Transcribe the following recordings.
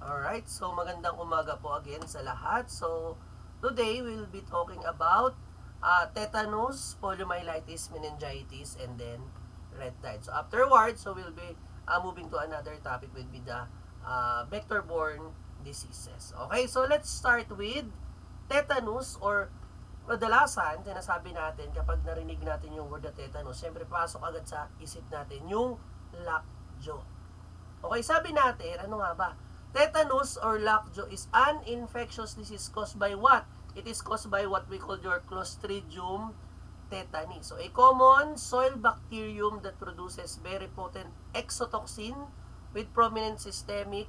Alright, so magandang umaga po again sa lahat. So, today we'll be talking about tetanus, poliomyelitis, meningitis, and then red tide. So, afterwards, we'll be moving to another topic will be the vector-borne diseases. Okay, so let's start with tetanus or kadalasan, sinasabi natin kapag narinig natin yung word na tetanus, siyempre pasok agad sa isip natin yung lockjaw. Okay, sabi natin, ano nga ba? Tetanus or lockjaw is an infectious disease caused by what? It is caused by what we call your Clostridium tetani. So, a common soil bacterium that produces very potent exotoxin with prominent systemic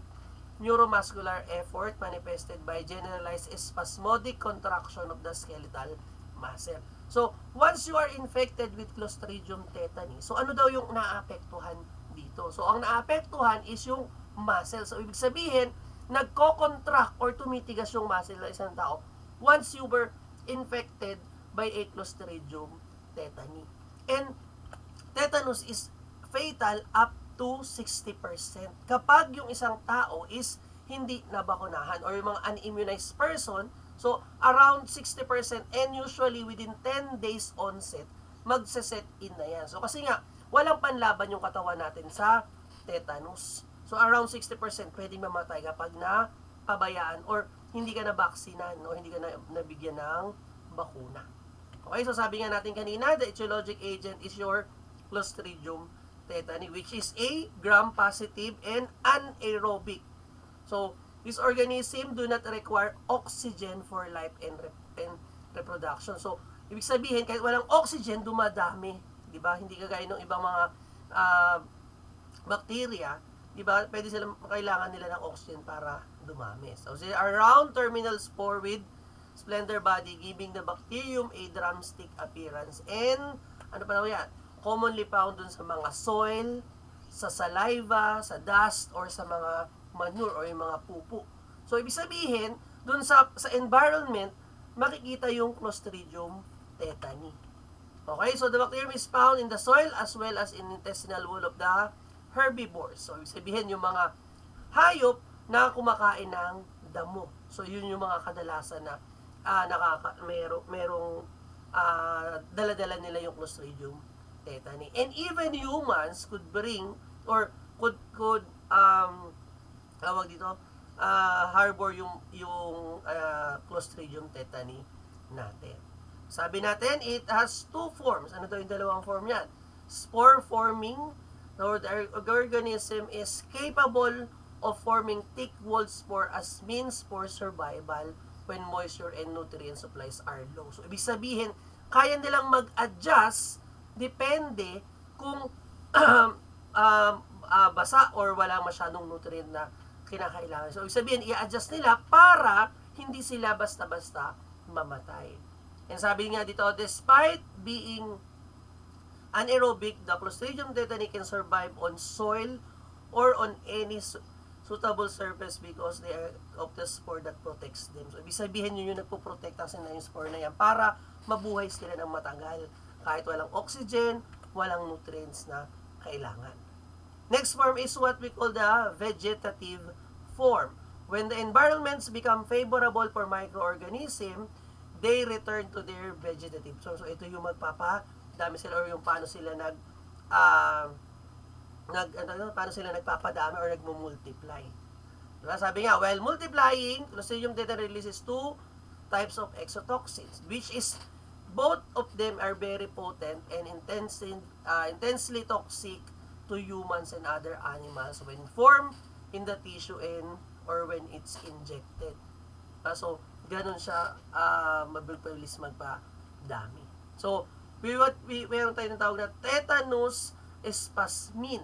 neuromuscular effort manifested by generalized spasmodic contraction of the skeletal muscle. So, once you are infected with Clostridium tetani, so ano daw yung naapektuhan dito? So, ang naapektuhan is yung muscle. So, ibig sabihin, nagko-contract or tumitigas yung muscle ng isang tao once you were infected by a Clostridium tetani. And tetanus is fatal up to 60%. Kapag yung isang tao is hindi nabakunahan or yung mga unimmunized person, so around 60% and usually within 10 days onset, magse-set in na yan. So kasi nga, walang panlaban yung katawan natin sa tetanus. So around 60% pwedeng mamatay kapag na pabayaan or hindi ka na baksinan o hindi ka na nabigyan ng bakuna. Okay, so sabi nga natin kanina, the etiologic agent is your Clostridium tetani, which is a gram-positive and anaerobic. So, this organism do not require oxygen for life and reproduction. So, ibig sabihin, kahit walang oxygen, dumadami. Diba? Hindi kagaya ng ibang mga bacteria, diba? Pwede sila, kailangan nila ng oxygen para dumami. So, they are round terminal spore with slender body, giving the bacterium a drumstick appearance. And, ano pa daw yan? Commonly found dun sa mga soil, sa saliva, sa dust, or sa mga manure or yung mga pupo. So, ibig sabihin, dun sa environment, makikita yung Clostridium tetani. Okay, so the bacterium is found in the soil as well as in intestinal wall of the herbivores. So, ibig sabihin, yung mga hayop na kumakain ng damo. So, yun yung mga kadalasan na merong dala-dala nila yung Clostridium tetani. And even humans could bring or could tawag dito, harbor yung Clostridium tetani natin. Sabi natin, it has two forms. Ano daw yung dalawang form yan? Spore forming, or the organism is capable of forming thick-walled spore as means for survival when moisture and nutrient supplies are low. So, ibig sabihin, kaya nilang mag-adjust depende kung basa or wala masyadong nutrient na kinakailangan. So, ibig sabihin, i-adjust nila para hindi sila basta-basta mamatay. And sabi nga dito, despite being anaerobic, the Clostridium tetani can survive on soil or on any suitable surface because they are of the spore that protects them. So, ibig sabihin yun yung nagpo-protekta sa yung spore na yan para mabuhay sila ng matagal. Kahit walang oxygen, walang nutrients na kailangan. Next form is what we call the vegetative form. When the environments become favorable for microorganism, they return to their vegetative form. So, ito yung magpapadami sila or yung paano sila paano sila nagpapadami or nagmumultiply. Diba? Sabi nga, while multiplying, Clostridium tetani releases two types of exotoxins, which is both of them are very potent and intensely toxic to humans and other animals when formed in the tissue and or when it's injected. So, ganun siya mabilis magpadami. So, meron tayong tawag na tetanus spasmin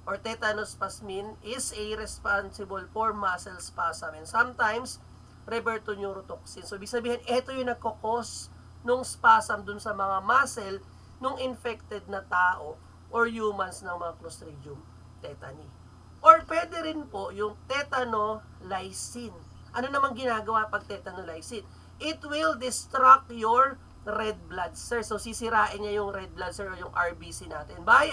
or tetanus spasmin is a responsible for muscle spasm and sometimes revert to neurotoxin. So, ibig sabihin, ito yung nagkakos nung spasm dun sa mga muscle nung infected na tao or humans ng mga Clostridium tetani. Or pwede rin po yung tetanolysin. Ano namang ginagawa pag tetanolysin? It will destruct your red blood cells. So, sisirain niya yung red blood cells o yung RBC natin by,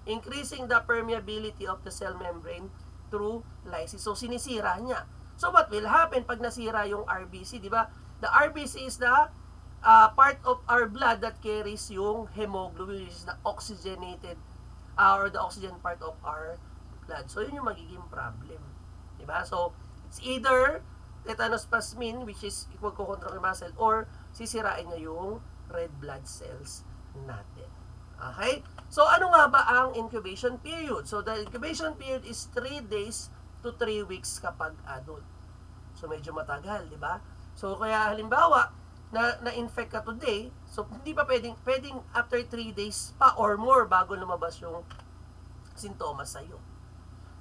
increasing the permeability of the cell membrane through lysis. So, sinisira niya. So, what will happen pag nasira yung RBC, di ba? The RBC is the part of our blood that carries yung hemoglobin, which is the oxygenated or the oxygen part of our blood. So, yun yung magiging problem. Di ba? So, it's either tetanus plasmin, which is magkokontrol ng muscle, or sisirain niya yung red blood cells natin. Okay? So, ano nga ba ang incubation period? So, the incubation period is 3 days to 3 weeks kapag adult. So, medyo matagal, di ba? So, kaya halimbawa, na-infect ka today, so hindi pa pwedeng after 3 days pa or more bago lumabas yung sintomas sa'yo.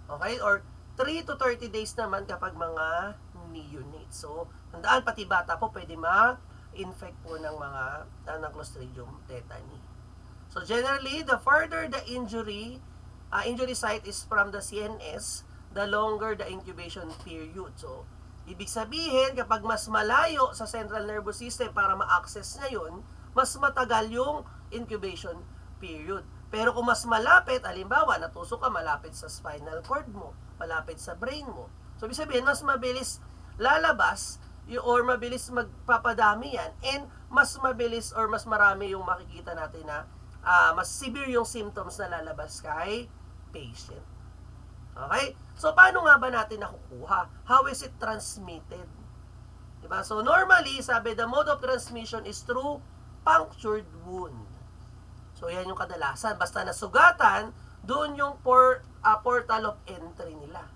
Okay? Or 3 to 30 days naman kapag mga neonates. So, tandaan, pati bata po pwede ma-infect po ng mga ng Clostridium tetani. So, generally, the further the injury site is from the CNS, the longer the incubation period. So, ibig sabihin, kapag mas malayo sa central nervous system para ma-access niya yun, mas matagal yung incubation period. Pero kung mas malapit, halimbawa, natusok ka malapit sa spinal cord mo, malapit sa brain mo. So, ibig sabihin, mas mabilis lalabas or mabilis magpapadami yan and mas mabilis or mas marami yung makikita natin na mas severe yung symptoms na lalabas kay patient. Okay? So, paano nga ba natin nakukuha? How is it transmitted? Diba? So, normally, sabi, the mode of transmission is through punctured wound. So, yan yung kadalasan. Basta nasugatan, doon yung portal of entry nila.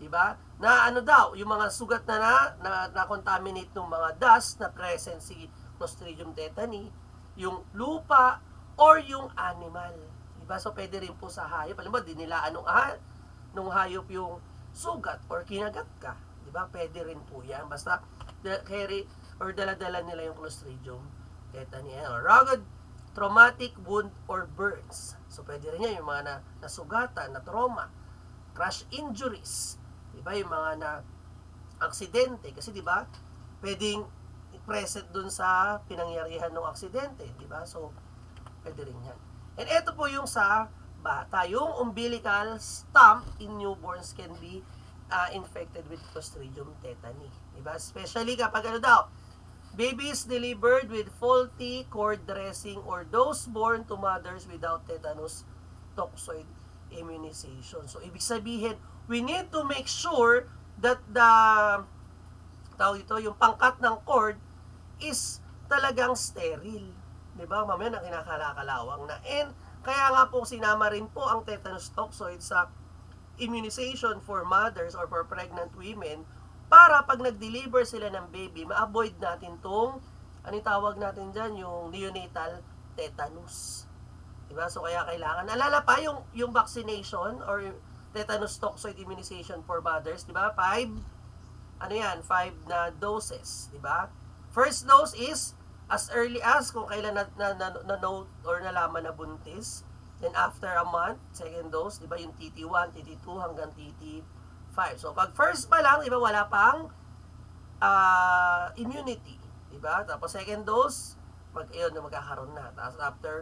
Diba? Na ano daw, yung mga sugat na contaminate ng mga dust na present si Clostridium tetani, yung lupa, or yung animal. Diba? So, pwede rin po sa hayop. Alam mo, dinilaan nung hayop yung sugat or kinagat ka. Diba? Pwede rin po yan. Basta carry or dala-dala nila yung Clostridium tetani. Rugged traumatic wound or burns. So, pwede rin yan yung mga nasugatan, na trauma, crash injuries. Diba? Yung mga na aksidente. Kasi diba, pwedeng present dun sa pinangyarihan ng aksidente. Diba? So, pwede rin yan. And ito po yung sa bata. Yung umbilical stump in newborns can be infected with Clostridium tetani. Diba? Especially kapag ano daw, babies delivered with faulty cord dressing or those born to mothers without tetanus toxoid immunization. So, ibig sabihin, we need to make sure that yung pangkat ng cord is talagang sterile. Diba? Mamaya na kinakalakalawang na. And, kaya nga po sinama rin po ang tetanus toxoid sa immunization for mothers or for pregnant women para pag nag-deliver sila ng baby, ma-avoid natin tong, anong tawag natin dyan, yung neonatal tetanus. Diba? So, kaya kailangan. Alala pa yung vaccination or tetanus toxoid immunization for mothers, diba? 5 na doses, diba? First dose is as early as kung kailan na-note or nalaman na buntis. Then after a month, second dose, diba? Yung TT1, TT2 hanggang TT5. So, pag first pa lang, diba, wala pang immunity. Diba? Tapos second dose, magkakaroon na. Tapos after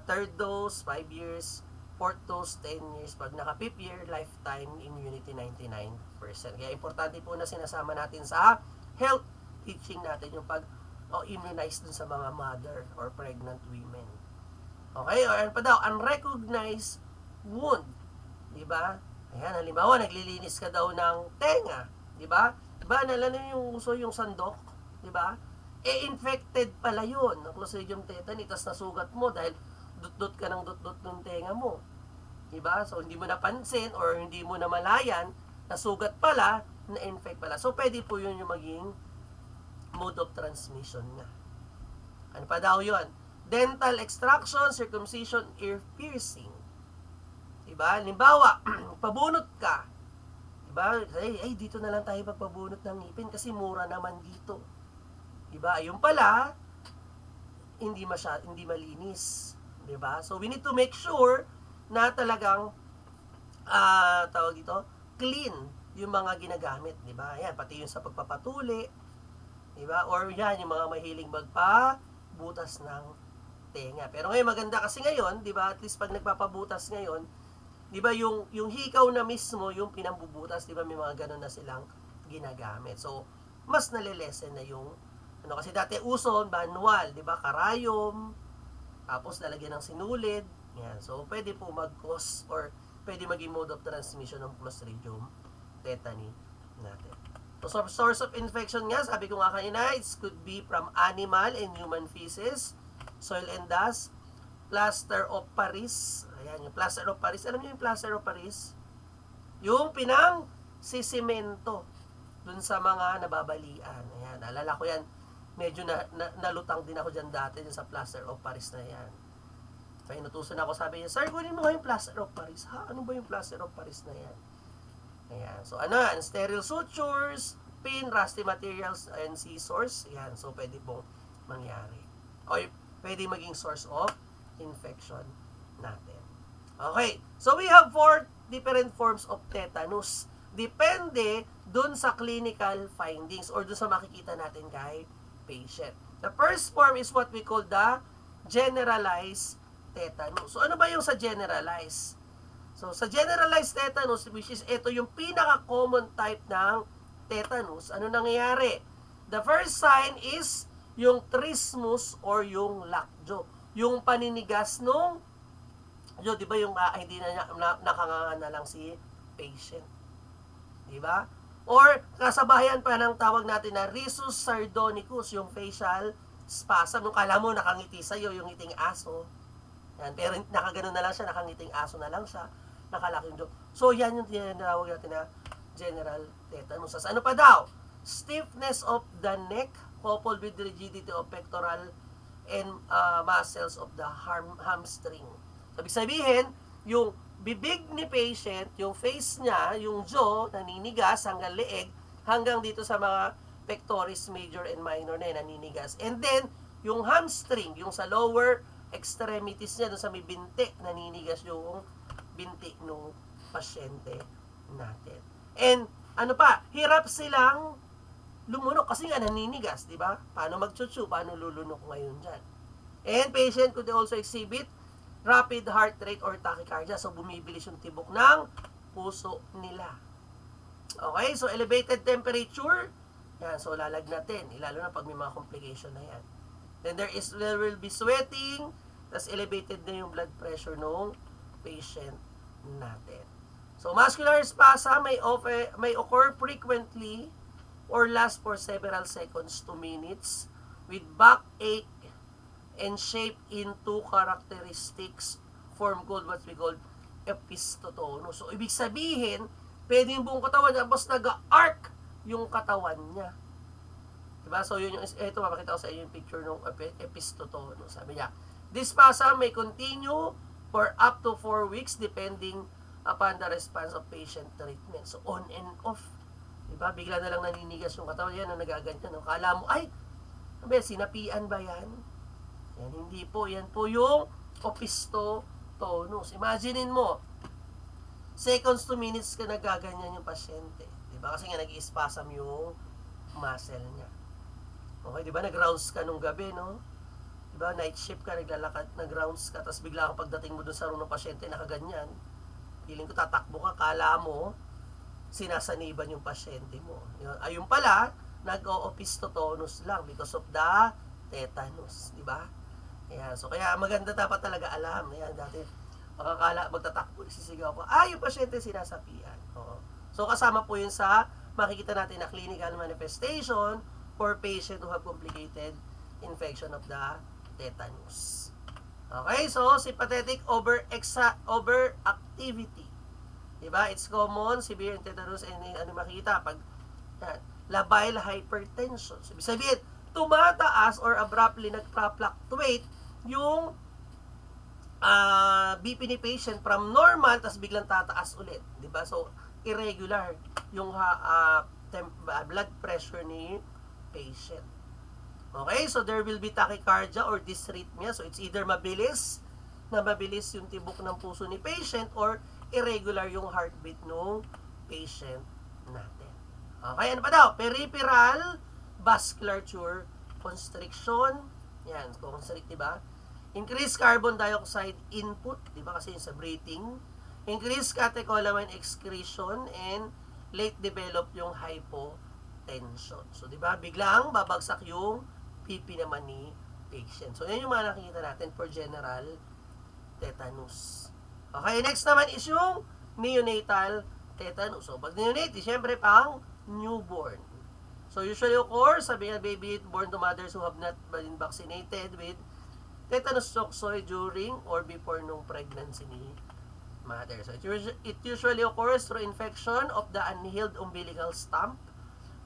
third dose, 5 years, fourth dose, 10 years. Pag naka-5th year, lifetime immunity 99%. Kaya importante po na sinasama natin sa health teaching natin yung immunize dun sa mga mother or pregnant women. Okay? Or ano pa daw, unrecognized wound. Diba? Ayan, halimbawa, naglilinis ka daw ng tenga. Diba? Diba, nalala yung uso yung sandok? Diba? Infected pala yun ng Clostridium tetani, tas nasugat mo dahil dut-dut ka ng dut-dut ng tenga mo. Diba? So, hindi mo napansin or hindi mo namalayan, nasugat pala, na-infect pala. So, pwede po yun yung maging mode of transmission na. Ano pa daw yun? Dental extraction, circumcision, ear piercing. Diba? Halimbawa, pabunot ka. Diba? Dito na lang tayo magpabunot ng ngipin kasi mura naman dito. Diba? Yung pala, hindi malinis. Diba? So, we need to make sure na talagang, clean yung mga ginagamit. Diba? Ayan, pati yung sa pagpapatuli. Diba? Or yan, yung mga mahiling magpabutas ng tenga. Pero ngayon, maganda kasi ngayon, diba? At least pag nagpapabutas ngayon, di ba, yung hikaw na mismo, yung pinambubutas, di ba, may mga ganun na silang ginagamit. So, mas nalilesen na yung, kasi dati uso, manual, di ba, karayom, tapos lalagyan ng sinulid, yan. So, pwede po mag-cause or pwede maging mode of transmission ng Clostridium tetani natin. So, source of infection nga, sabi ko nga kanina, it could be from animal and human feces, soil and dust, plaster of Paris. Ayan, yung plaster of Paris. Alam niyo yung plaster of Paris? Yung pinang sisimento dun sa mga nababalian. Ayan, alala ko yan. Medyo nalutang din ako dyan dati dun sa plaster of Paris na yan. Kaya inutusan ako, sabi niya, sir, kunin mo nga yung plaster of Paris. Ha? Ano ba yung plaster of Paris na yan? Ayan. So, sterile sutures, pin, rusty materials, and scissors. Ayan. So, pwede pong mangyari. O, pwede maging source of infection natin. Okay. So, we have 4 different forms of tetanus. Depende dun sa clinical findings or dun sa makikita natin kay patient. The first form is what we call the generalized tetanus. So, ano ba yung sa generalized? So, sa generalized tetanus, which is ito yung pinaka-common type ng tetanus, ano nangyayari? The first sign is yung trismus or yung lockjaw. Yung paninigas nung, di ba yung hindi na nakanganga na lang si patient. Di ba? Or, kasabayan pa ng tawag natin na rhesus sardonicus, yung facial spasm. Nung kala mo nakangiti sa'yo, yung ngiting aso. Yan, pero nakaganon na lang siya, nakangiting aso na lang siya, nakalaking jaw. So, yan yung tinatawag natin na general tetanus. Ano pa daw? Stiffness of the neck coupled with rigidity of pectoral and muscles of the hamstring. Ibig sabihin, yung bibig ni patient, yung face niya, yung jaw, naninigas hanggang leeg, hanggang dito sa mga pectoris major and minor na naninigas. And then, yung hamstring, yung sa lower extremities niya, doon sa may binti, naninigas yung binti ng pasyente natin. And, ano pa, hirap silang lumunok kasi nga naninigas, di ba? Paano magchuchu, paano lulunok ngayon dyan? And patient could also exhibit rapid heart rate or tachycardia. So, bumibilis yung tibok ng puso nila. Okay, so elevated temperature, yan, so lalagnatin, lalo na pag may mga complication na yan. Then there will be sweating, tas elevated na yung blood pressure ng patient natin. So, muscular spasm may occur frequently or last for several seconds to minutes with backache and shape into characteristics form called what we call epistotonus. So, ibig sabihin, pwede yung buong katawan niya, tapos nag-arc yung katawan niya. Diba? So, yun yung, ito, mapakita ko sa inyo yung picture ng epistotonus. Sabi niya, this spasm may continue for up to 4 weeks depending upon the response of patient treatment. So, on and off. Diba? Bigla na lang naninigas yung katawan. Yan, nagaganyan. No? Kala mo, ay, sinapian ba yan? Yan, hindi po. Yan po yung opistotonus. Imaginein mo, seconds to minutes ka nagaganyan yung pasyente. Diba? Kasi nga nag-i-spasm yung muscle niya. Okay, diba? Nag-rounds ka nung gabi, no? Diba? Night shift ka, naglalakad, nag-rounds ka, tapos bigla kang pagdating mo dun sa room ng pasyente, nakaganyan. Feeling ko tatakbo ka, kala mo, sinasaniban yung pasyente mo. Ayun pala, nag-o-opistotonus lang because of the tetanus. Diba? Ayan, so kaya maganda dapat talaga alam. Ayan, dati makakala, magtatakbo, sisigaw ko, yung pasyente sinasapian. Oo. So kasama po yun sa makikita natin na clinical manifestation for patient who have complicated infection of the tetanus. Okay, so sympathetic overactivity. Diba? It's common, severe tetanus, and ano makikita pag labile hypertension. So, ibig sabihin, tumataas or abruptly nagpa-fluctuate yung BP ni patient from normal, tas biglang tataas ulit. Diba? So, irregular yung blood pressure ni patient. Okay, so there will be tachycardia or dysrhythmia. So, it's either mabilis yung tibok ng puso ni patient or irregular yung heartbeat ng patient natin. Okay, ano pa daw? Peripheral vasculature constriction. Yan, constrict, diba? Increased carbon dioxide input, diba? Kasi yung sa breathing. increased catecholamine excretion, and late develop yung hypotension. So, di ba, biglang babagsak yung pipi naman ni patient. So, yan yung mga nakikita natin for general tetanus. Okay, next naman is yung neonatal tetanus. So, pag neonate, syempre pang newborn. So, usually occurs sa baby born to mothers who have not been vaccinated with tetanus toxoid during or before nung pregnancy ni mother. So, it usually occurs through infection of the unhealed umbilical stump,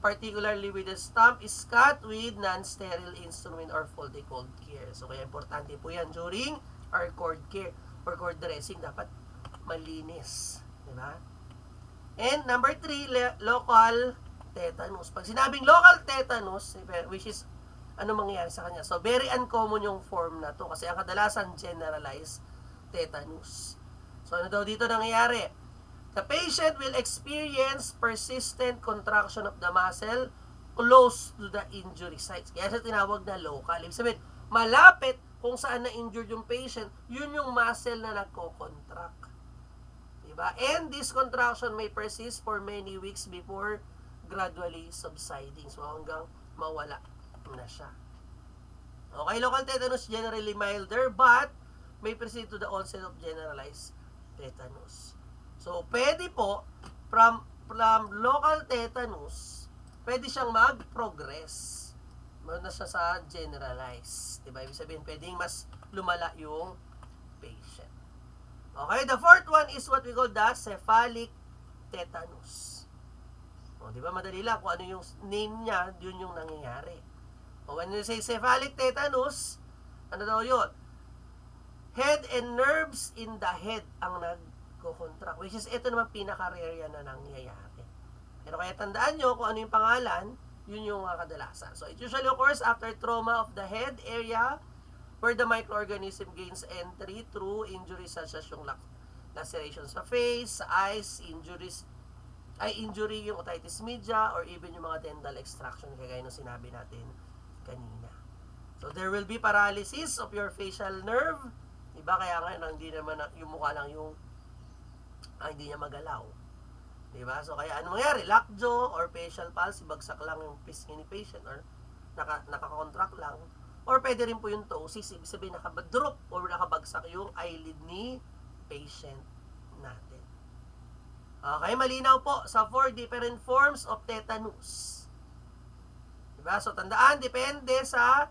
particularly with the stump is cut with non-sterile instrument or Foley cord care. So, kaya importante po yan during our cord care or cord dressing, dapat malinis. Diba? And number 3, local tetanus. Pag sinabing local tetanus, which is ano mangyayari sa kanya? So, very uncommon yung form na to kasi ang kadalasan generalized tetanus. So, ano daw dito nangyayari? The patient will experience persistent contraction of the muscle close to the injury sites. Kaya siya tinawag na local. Ibig sabihin, malapit kung saan na-injured yung patient, yun yung muscle na nagko-contract. Diba? And this contraction may persist for many weeks before gradually subsiding. So, hanggang mawala na siya. Okay, local tetanus generally milder but may proceed to the onset of generalized tetanus. So, pwede po, from local tetanus, pwede siyang mag-progress. Na siya sa generalized. Diba? Ibig sabihin, pwedeng mas lumala yung patient. Okay, the fourth one is what we call the cephalic tetanus. O, di ba madali lang kung ano yung name niya, yun yung nangyayari. O, when you say cephalic tetanus, ano daw yun? Head and nerves in the head ang nagko-contract, which is ito naman pinaka-rare yan na nangyayari. Pero kaya tandaan nyo kung ano yung pangalan, yun yung kadalasan. So, it usually occurs after trauma of the head area where the microorganism gains entry through injuries such as yung lacerations sa face, sa eyes, injury yung otitis media, or even yung mga dental extraction kagaya ng sinabi natin kanina. So, there will be paralysis of your facial nerve. Diba? Kaya nga, hindi naman yung mukha lang yung hindi niya magalaw. Diba? So, kaya ano mangyari? Lockjaw or facial palsy, bagsak lang yung pisngi ni patient or naka-contract lang. Or pwede rin po yung ptosis, ibig sabihin nakabadrop or nakabagsak yung eyelid ni patient natin. Okay, malinaw po sa 4 different forms of tetanus. Diba? So, tandaan, depende sa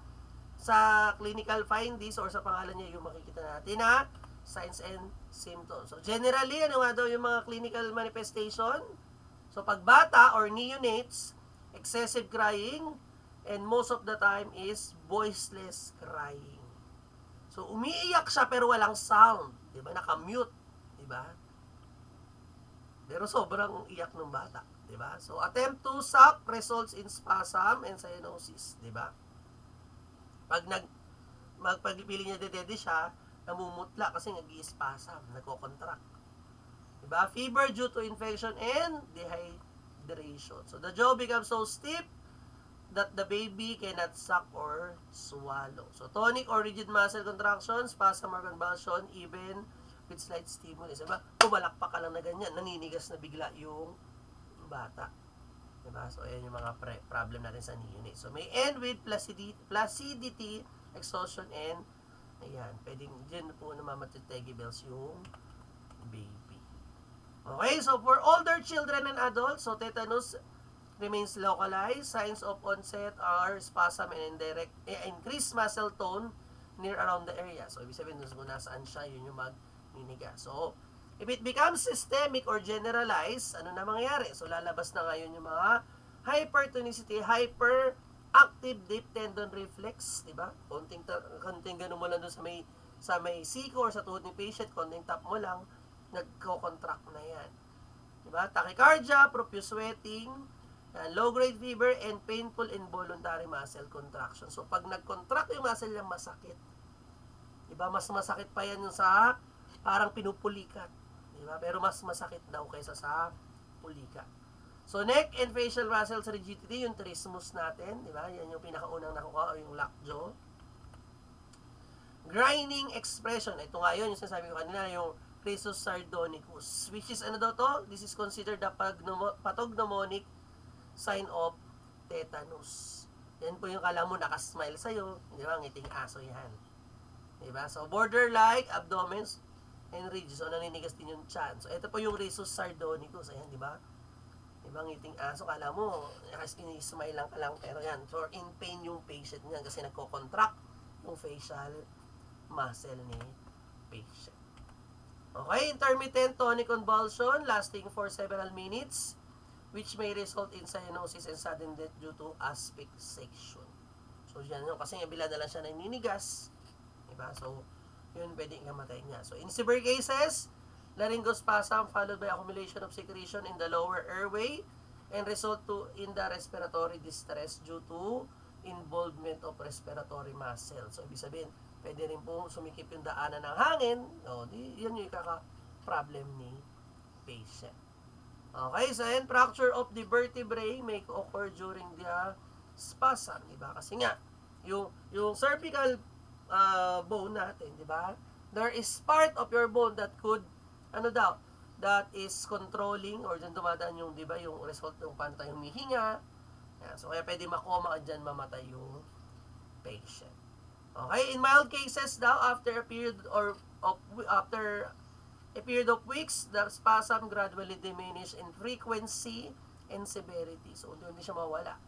clinical findings or sa pangalan niya yung makikita natin na signs and symptoms. So, generally, ano nga daw yung mga clinical manifestation? So, pag bata or neonates, excessive crying, and most of the time is voiceless crying. So, umiiyak siya pero walang sound. Diba? Naka-mute. Diba? Pero sobrang iyak ng bata. Diba? So, attempt to suck results in spasm and cyanosis. Diba? Pag pagpili niya dedede siya, namumutla kasi nag-i-spasm, nagko-contract. Diba? Fever due to infection and dehydration. So, the jaw becomes so stiff that the baby cannot suck or swallow. So, tonic or rigid muscle contraction, spasm or convulsion, even with slight stimulus. Diba? Pumalakpak ka lang na ganyan, naninigas na bigla yung bata. Diba? So, ayan yung mga problem natin sa neonate. So, may end with placidity, exhaustion, and ayan, pwedeng dyan po namamatitegi bells yung baby. Okay, so for older children and adults, so tetanus remains localized. Signs of onset are spasm and increased muscle tone near around the area. So, ibig sabihin, kung nasaan siya, yun yung magniniga. So, if it becomes systemic or generalized, ano na mangyayari? So, lalabas na ngayon yung mga hypertonicity, hyperactive deep tendon reflex, diba? Konting ganun mo lang doon sa may siko or sa tuhod ni patient, konting tap mo lang, nagko-contract na yan. Diba? Tachycardia, profuse sweating, low-grade fever, and painful involuntary muscle contraction. So, pag nag-contract yung muscle niya, masakit. Diba? Mas masakit pa yan yung sa parang pinupulikat. Diba? Pero mas masakit daw kaysa sa pulika. So, neck and facial muscles rigidity, yung trismus natin. Diba? Yan yung pinakaunang nakuha o yung lockjaw. Grinding expression. Ito nga yun, yung sinasabi ko kanina, yung rhesus sardonicus, which is ano daw to? This is considered the pathognomonic sign of tetanus. Yan po yung kala mo nakasmile sa'yo, di ba? Ngiting aso yan. Di ba? So, border-like abdomen and ridges. So, naninigas din yung chan. So, ito po yung rhesus sardonicus. Ayan, di ba? Di ba? Ngiting aso, kala mo, smile lang ka lang. Pero yan, for in pain yung patient niyan kasi nagko-contract yung facial muscle ni patient. Okay, intermittent tonic convulsion lasting for several minutes, which may result in cyanosis and sudden death due to asphyxiation. So, yan yun. Kasi bila na lang siya naninigas. Diba? So, yun pwedeng kamatay niya. So, in severe cases, laryngospasm followed by accumulation of secretion in the lower airway and result in the respiratory distress due to involvement of respiratory muscle. So, ibig sabihin, pwede rin po sumikip yung daanan ng hangin. O, yan yung ikaka-problem ni patient. Okay, so yan, fracture of the vertebrae may occur during the spasm, di ba? Kasi nga, yung cervical bone natin, di ba? There is part of your bone that could, that is controlling or dyan dumadaan yung, di ba, yung result ng paano tayo humihinga. Yan, so kaya pwede makoma dyan, mamatay yung patient. Okay, in mild cases daw, after a period of weeks, the spasm gradually diminish in frequency and severity. So, hindi siya mawala.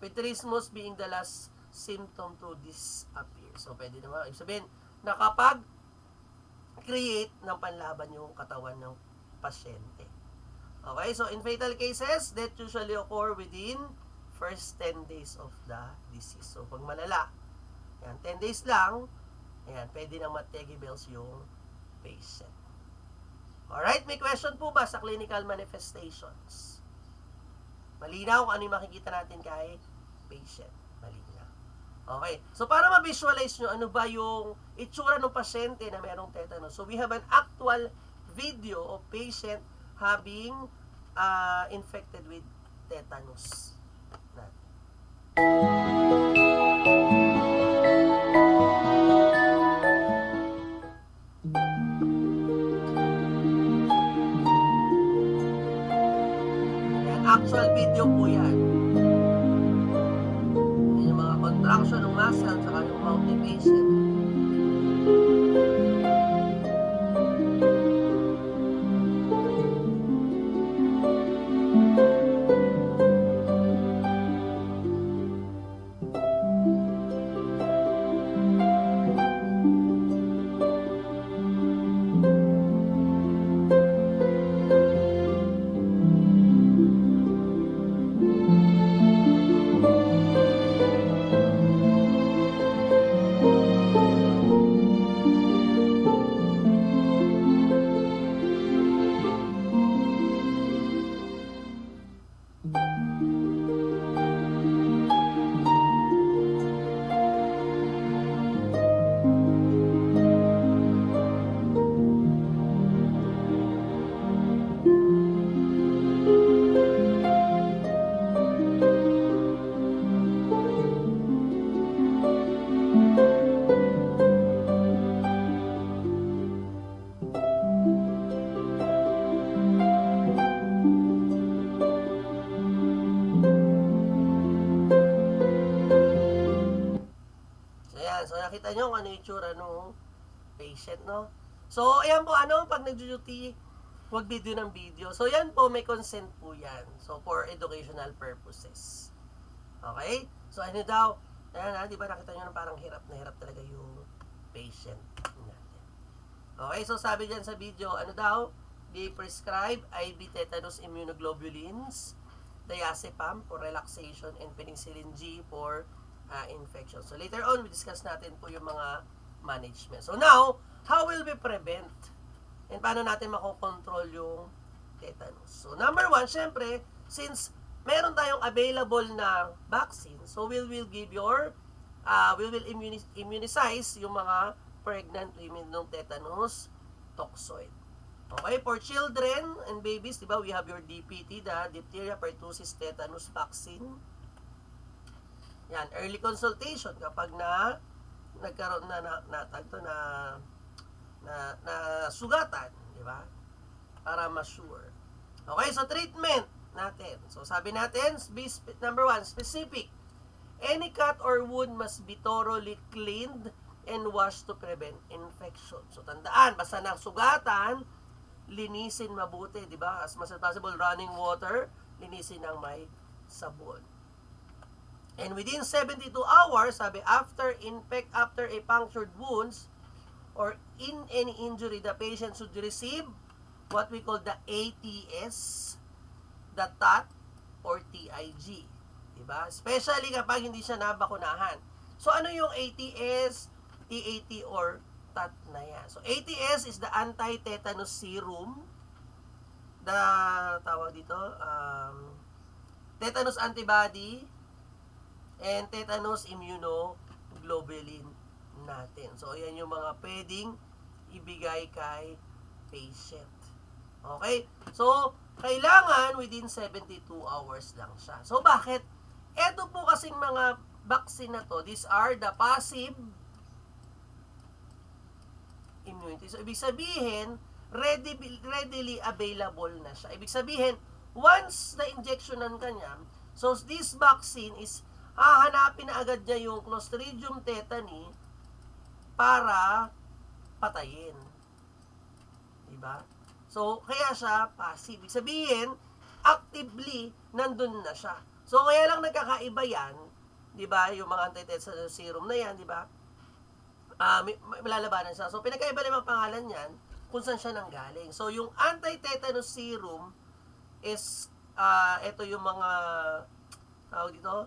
Pterismus being the last symptom to disappear. So, pwede naman, ibig sabihin, nakapag-create ng panlaban yung katawan ng pasyente. Okay, so in fatal cases, death usually occur within first 10 days of the disease. So, pag malala, yan, 10 days lang, yan, pwede nang mategibels yung patient. Alright, may question po ba sa clinical manifestations? Malinaw kung ano yung makikita natin kay patient. Malinaw. Okay, so para ma-visualize nyo ano ba yung itsura ng pasyente na mayroong tetanus. So we have an actual video of patient having infected with tetanus. Actual video po yan. Yung mga contraction ng muscle at yung motivation. Nakita nyo kung ano yung itsura ng patient, no? So, ayan po, pag nag-duty, huwag video ng video. So, yan po, may consent po yan. So, for educational purposes. Okay? So, ano daw, ayan di ba nakita nyo na parang hirap na hirap talaga yung patient natin. Okay, so sabi dyan sa video, ano daw, they prescribe IV tetanus immunoglobulins, diazepam for relaxation, and penicillin G for infection. So later on, we discuss natin po yung mga management. So now, how will we prevent? And paano natin makokontrol yung tetanus? So number one, syempre, since meron tayong available na vaccine, so we will immunize yung mga pregnant women ng tetanus toxoid. Okay, for children and babies, diba, we have your DPT, the diphtheria, pertussis, tetanus vaccine. Yan, early consultation kapag nagkaroon na sugatan, Di ba? Para ma-sure. Okay, so treatment natin. So sabi natin, number 1, specific. Any cut or wound must be thoroughly cleaned and washed to prevent infection. So tandaan, basta nasugatan, linisin mabuti, di ba? As much as possible, running water, linisin ng may sabon. And within 72 hours, sabi, after a punctured wounds or in any injury, the patient should receive what we call the ATS, the TAT, or TIG. Diba? Especially kapag hindi siya nabakunahan. So, ano yung ATS, TAT, or TAT na yan? So, ATS is the anti-tetanus serum. The, tawag dito, tetanus antibody, and tetanus immunoglobulin natin. So, ayan yung mga pwedeng ibigay kay patient. Okay? So, kailangan within 72 hours lang siya. So, bakit? Eto po kasing mga vaccine na to, these are the passive immunity. So, ibig sabihin, readily available na siya. Ibig sabihin, once na-injectionan ka niya, so this vaccine is hahanapin na agad niya yung Clostridium tetani para patayin. Diba? So, kaya siya passive. Ibig sabihin, actively, nandun na siya. So, kaya lang nagkakaiba yan, diba? Yung mga anti-tetanus serum na yan, diba? Malalabanan siya. So, pinagkaiba naman pangalan yan kung saan siya nanggaling. So, yung anti-tetanus serum is, ito yung mga, tawag dito,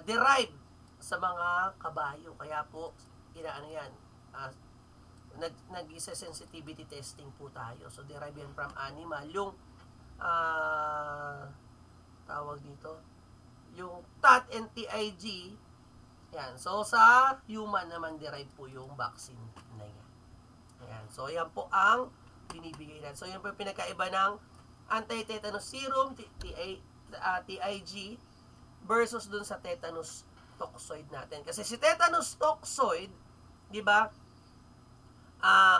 derived sa mga kabayo. Kaya po, inaano yan, nag-isa sensitivity testing po tayo. So, derived yan from animal. Yung, tawag dito, yung TAT and TIG, yan. So, sa human naman derived po yung vaccine na yan. Yan. So, yan po ang binibigay natin. So, yan po yung pinakaiba ng anti-tetanus serum, TIG, versus dun sa tetanus toxoid natin. Kasi si tetanus toxoid, di ba,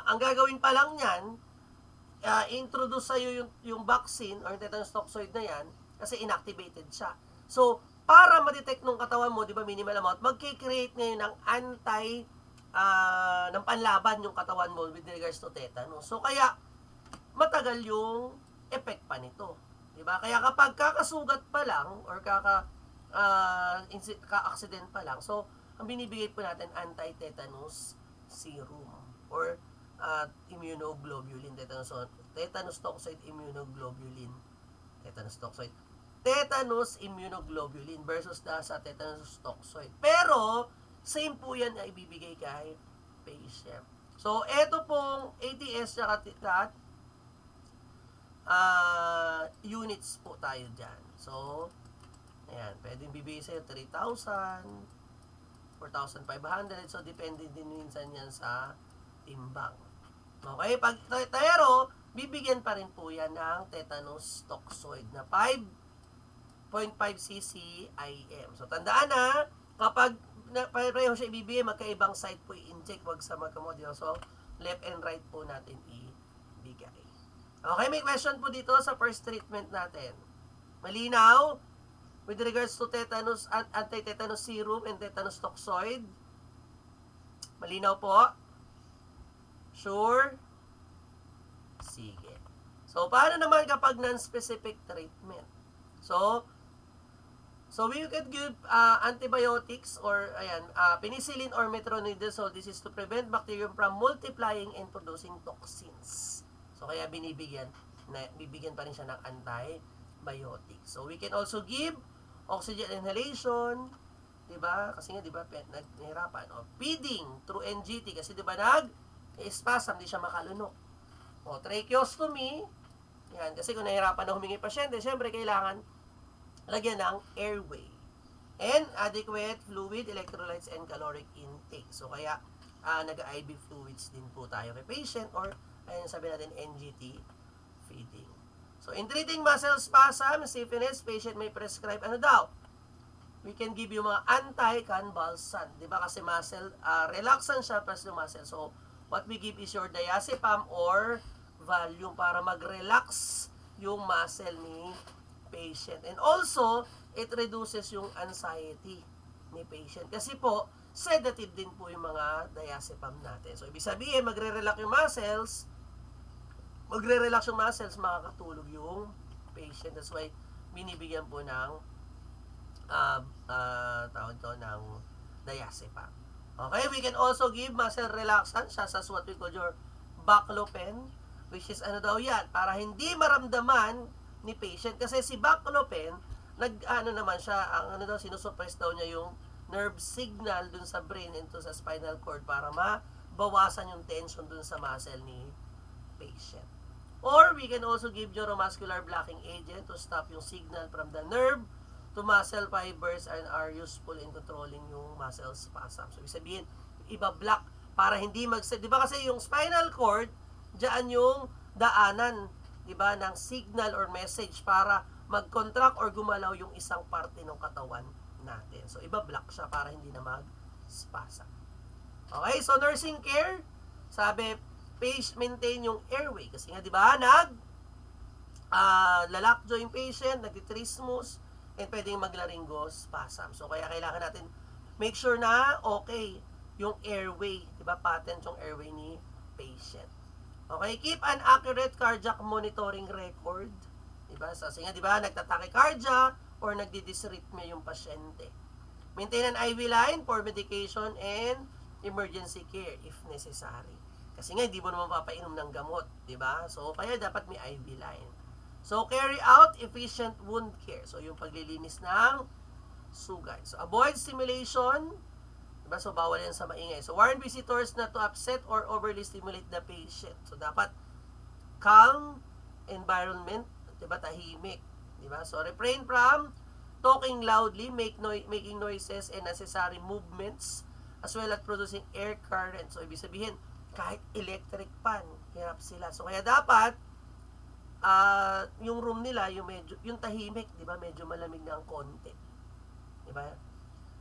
ang gagawin pa lang niyan, introduce sa'yo yung vaccine or tetanus toxoid na yan kasi inactivated siya. So, para ma-detect nung katawan mo, di ba, minimal amount, mag-create ngayon ng ng panlaban yung katawan mo with regards to tetanus. So, kaya, matagal yung effect pa nito. Di ba? Kaya kapag kakasugat pa lang or ka-accident pa lang, so, ang binibigay po natin anti-tetanus serum or immunoglobulin, tetanus toxoid immunoglobulin, tetanus immunoglobulin versus sa tetanus toxoid. Pero, same po yan na ibibigay kay patient. So, eto pong ATS at TAT, units po tayo dyan. So, ayan, pwedeng bibigay sa'yo 3,000, 4,500. So, depende din minsan yan sa timbang. Okay, pero, bibigyan pa rin po yan ng tetanus toxoid na 5.5 cc IM. So, tandaan na, kapag pareho siya ibibigay, magkaibang site po i-inject, wag sa magkamodyo. So, left and right po natin ibigay. Okay, may question po dito sa first treatment natin. Malinaw? With regards to tetanus, anti-tetanus serum and tetanus toxoid. Malinaw po? Sure? Sige. So, paano naman kapag non-specific treatment? So we could give antibiotics or penicillin or metronidazole. This is to prevent bacterium from multiplying and producing toxins. So, kaya bibigyan pa rin siya ng antibiotics. So, we can also give oxygen inhalation, diba? Kasi nga, diba, naghihirapan. O, feeding through NGT. Kasi, diba, nag-spasm, di siya makalunok. O, tracheostomy. Yan. Kasi kung nahihirapan na humingi pasyente, syempre, kailangan lagyan ng airway. And adequate fluid, electrolytes, and caloric intake. So, kaya, nag-IV fluids din po tayo kay patient or, ayun, sabi natin, NGT feeding. So, in treating muscle spasm, stiffness, patient may prescribe, ano daw? We can give you mga anti-convulsant. Diba? Kasi muscle, relaxant siya plus yung muscle. So, what we give is your diazepam or volume para mag-relax yung muscle ni patient. And also, it reduces yung anxiety ni patient. Kasi po, sedative din po yung mga diazepam natin. So, ibig sabihin, magre-relax yung muscles, makakatulog yung patient. That's why, binibigyan po ng tawag ito ng diazepam. Okay, we can also give muscle relaxant, siya sa what we call your baclofen, which is ano daw yan, para hindi maramdaman ni patient. Kasi si baclofen, naman siya, ang sinusuppress daw niya yung nerve signal dun sa brain into sa spinal cord para mabawasan yung tension dun sa muscle ni patient. Or we can also give neuromuscular blocking agent to stop yung signal from the nerve to muscle fibers and are useful in controlling yung muscle spasm. So, ibig sabihin, iba-block para hindi di ba kasi yung spinal cord, diyan yung daanan, di ba, ng signal or message para mag-contract or gumalaw yung isang parte ng katawan natin. So, iba-block siya para hindi na mag-spasm. Okay, so nursing care, sabi, maintain yung airway. Kasi nga, di ba, lalakjo yung patient, nagtitrismus, and pwedeng maglaringo spasm. So, kaya kailangan natin make sure na okay yung airway. Diba? Patent yung airway ni patient. Okay? Keep an accurate cardiac monitoring record. Diba? So, nga, diba? Nagtatakycardia or nagdidysrhythmia yung pasyente. Maintain an IV line for medication and emergency care if necessary. Kasi nga, hindi mo naman papainom ng gamot. Diba? So, kaya dapat may IV line. So, carry out efficient wound care. So, yung paglilinis ng sugat. So, avoid stimulation. Diba? So, bawal yan sa maingay. So, warn visitors not to upset or overly stimulate the patient. So, dapat calm environment. Diba? Tahimik. Diba? So, refrain from talking loudly, making noises and necessary movements, as well as producing air current. So, ibig sabihin, kahit electric fan, hirap sila. So, kaya dapat, yung room nila, yung tahimik, di ba? Medyo malamig na ang konti. Di ba?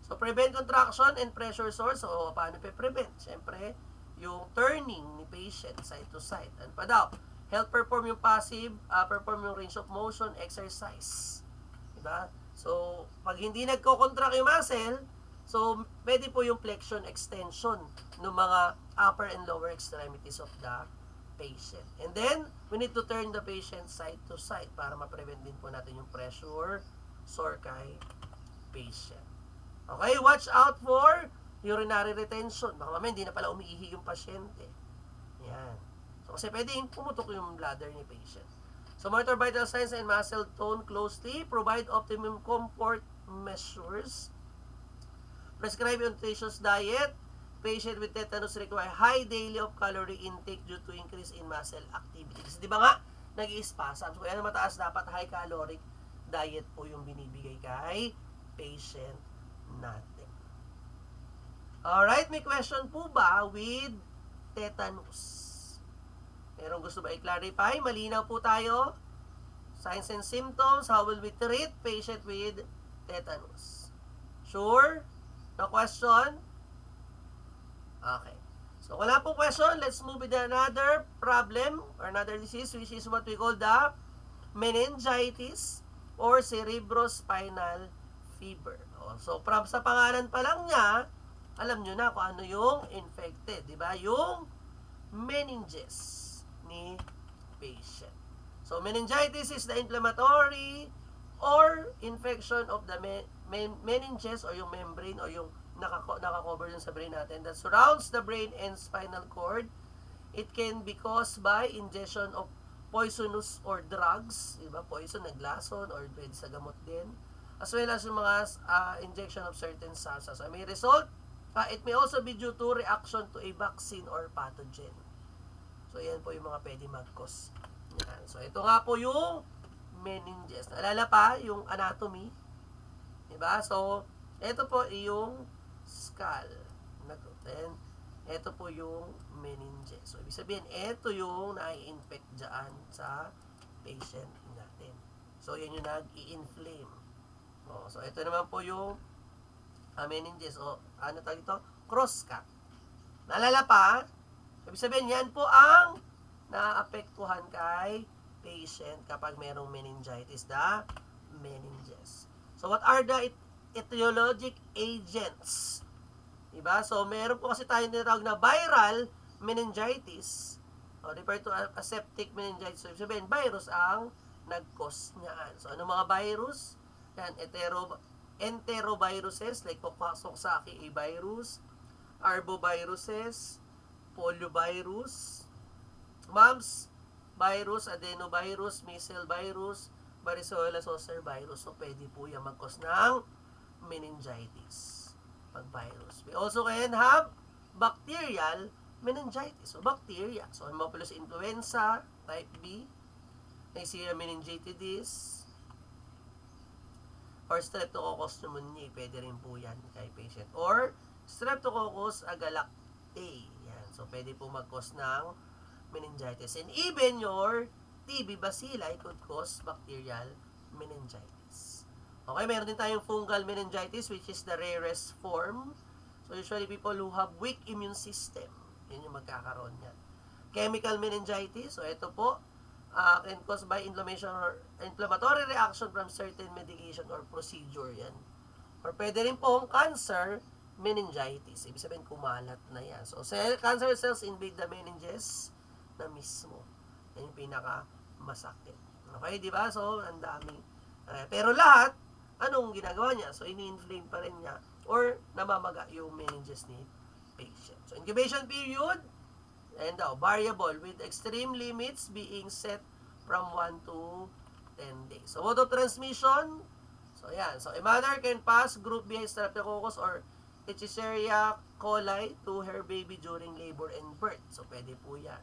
So, prevent contraction and pressure source. So, paano prevent? Siyempre, yung turning ni patient side to side. Ano pa daw? Help perform yung passive, perform yung range of motion, exercise. Di ba? So, pag hindi nagko-contract yung muscle, so, pwede po yung flexion, extension ng mga upper and lower extremities of the patient. And then, we need to turn the patient side to side para ma-prevent din po natin yung pressure sore kay patient. Okay, watch out for urinary retention. Baka mamaya hindi na pala umiihi yung pasyente. Yan. So, kasi pwedeng pumutok yung bladder ni patient. So, monitor vital signs and muscle tone closely. Provide optimum comfort measures. Prescribe nutritious diet. Patient with tetanus require high daily of calorie intake due to increase in muscle activity. Kasi di ba nga, nag-i-spasm. So, kaya na mataas, dapat high caloric diet po yung binibigay kay patient natin. Alright, may question po ba with tetanus? Merong gusto ba i-clarify? Malinaw po tayo. Signs and symptoms. How will we treat patient with tetanus? Sure? No question? Okay. So, wala pong question. Let's move with another problem or another disease, which is what we call the meningitis or cerebrospinal fever. So, sa pangalan pa lang niya, alam nyo na kung ano yung infected. Diba? Yung meninges ni patient. So, meningitis is the inflammatory or infection of the meninges or yung membrane or yung nakakover dun sa brain natin that surrounds the brain and spinal cord. It can be caused by ingestion of poisonous or drugs, diba? Poison, naglason, or pwede sa gamot din, as well as yung mga injection of certain substances. So, may result, it may also be due to reaction to a vaccine or pathogen. So, yan po yung mga pwede mag-cause. Yan. So, ito nga po yung meninges. Naalala pa yung anatomy, diba? So, ito po yung skull. Then, ito po yung meninges. So, ibig sabihin, ito yung nai-infect dyan sa patient natin. So, yan yung nag-i-inflame. So, ito naman po yung meninges. Ano tawag ito? Cross-cut. Naalala pa, ibig sabihin, yan po ang naaapektuhan kay patient kapag merong meningitis, the meninges. So, what are the etiologic agents? Diba? So, meron po kasi tayong tinatawag na viral meningitis, refer to aseptic meningitis. So, sabihin, virus ang nag-cause niyan. So, ano mga virus? Yan, enteroviruses, like Coxsackie virus, arboviruses, poliovirus, mumps virus, adenovirus, measles virus, varicella zoster virus. So, pwede po yan mag-cause ng meningitis pag virus. We also can have bacterial meningitis. So, bacteria. So, Haemophilus influenza, type B, Neisseria meningitidis, or Streptococcus pneumoniae. Pwede rin po yan kay patient. Or Streptococcus agalactiae. Yan. So, pwede po mag-cause ng meningitis. And even your TB bacilli could cause bacterial meningitis. Okay, meron din tayong fungal meningitis, which is the rarest form. So, usually people who have weak immune system, yun yung magkakaroon niyan. Chemical meningitis, so ito po, can cause by inflammation or inflammatory reaction from certain medication or procedure yan. Or pwede rin pong cancer meningitis. Ibig sabihin, kumalat na yan. So, cancer cells invade the meninges na mismo. Yan yung pinaka-masakit. Okay, di ba? So, ang dami. Pero lahat, anong ginagawa niya? So, ini-inflame pa rin niya or namamaga yung meninges ni patient. So, incubation period, and variable with extreme limits being set from 1 to 10 days. So, mode of transmission, so, yan. So, a mother can pass group B Streptococcus or Escherichia coli to her baby during labor and birth. So, pwede po yan.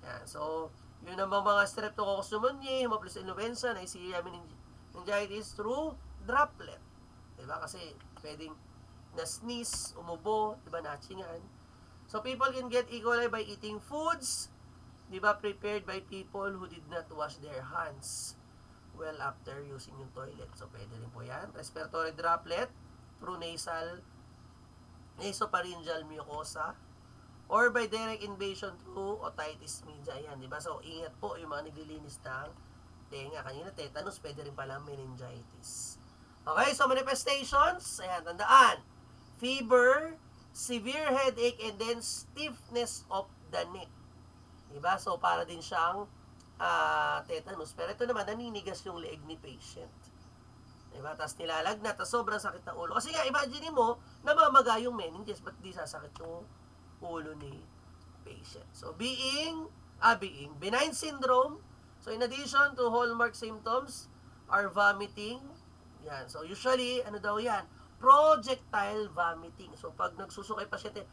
Yan. So, yun ang mga Streptococcus pneumoniae, Haemophilus influenza, Neisseria meningitis through droplet. Diba? Kasi pwedeng na-sneeze, umubo, diba, natsingan. So, people can get E. coli by eating foods, diba, prepared by people who did not wash their hands well after using yung toilet. So, pwede rin po yan. Respiratory droplet through nasopharyngeal mucosa or by direct invasion through otitis media. Yan, diba? So, ingat po yung mga naglilinis ng tenga. Kanina, tetanus, pwede rin pala meningitis. Okay, so manifestations, ayan, tandaan, fever, severe headache, and then stiffness of the neck. Diba? So, para din siyang tetanus. Pero ito naman, naninigas yung leeg ni patient. Diba? Tapos nilalagnat, tapos sobrang sakit ng ulo. Kasi nga, imagine mo, namamaga yung meninges, ba't di sasakit yung ulo ni patient? So, benign syndrome. So, in addition to hallmark symptoms, are vomiting. Yan. So, usually, ano daw yan? Projectile vomiting. So, pag nagsusukay pasyente,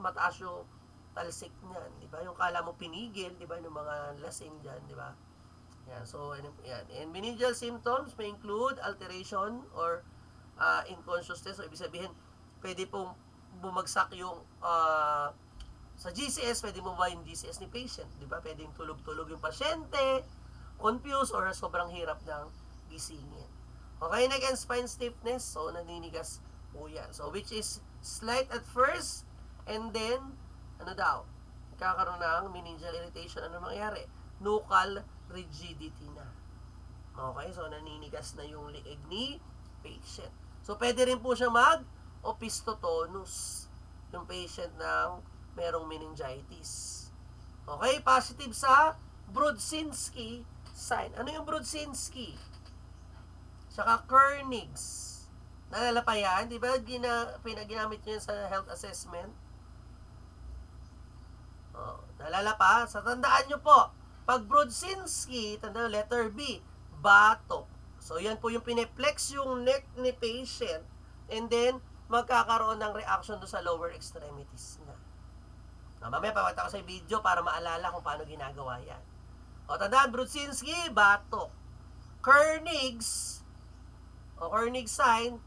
mataas yung talsik niyan. Diba? Yung kala mo pinigil, diba? Yung mga lasing dyan, diba? Yan. So, yan. And meningeal symptoms may include alteration or unconsciousness. So, ibig sabihin, pwede pong bumagsak yung sa GCS, pwede mo ba yung GCS ni patient? Diba? Pwedeng tulog-tulog yung pasyente, confused, or sobrang hirap ng gisingin. Okay, neck and spine stiffness. So, naninigas po yan. So, which is slight at first, and then, ano daw? Kakaroon ng meningeal irritation. Ano mangyayari? Nuchal rigidity na. Okay, so naninigas na yung leeg ni patient. So, pwede rin po siyang mag-opistotonus yung patient ng merong meningitis. Okay, positive sa Brudzinski sign. Ano yung Brudzinski? Saka Kernig's. Nalala pa yan? Di ba pinaginamit nyo yan sa health assessment? Nalala pa? Sa tandaan nyo po, pag Brudzinski, tandaan letter B, batok. So, yan po yung pineflex yung neck ni patient and then magkakaroon ng reaction do sa lower extremities na. Mamaya papakita ko sa video para maalala kung paano ginagawa yan. O, tandaan, Brudzinski, batok. Kernig's, o Kernig's sign,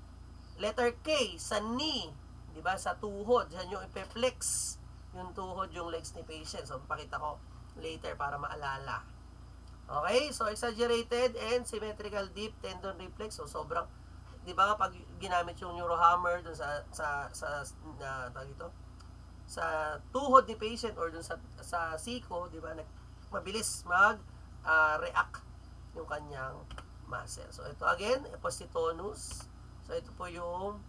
letter K, sa knee, di ba, sa tuhod, yan yung ipeflex yung tuhod, yung legs ni patient. So, papakita ko later para maalala. Okay, so exaggerated and symmetrical deep tendon reflex. So, sobrang, di ba, pag ginamit yung neurohammer dun sa tuhod ni patient or dun sa siko, di ba, mabilis react yung kanyang muscle. So ito again, episiotonus. So ito po yung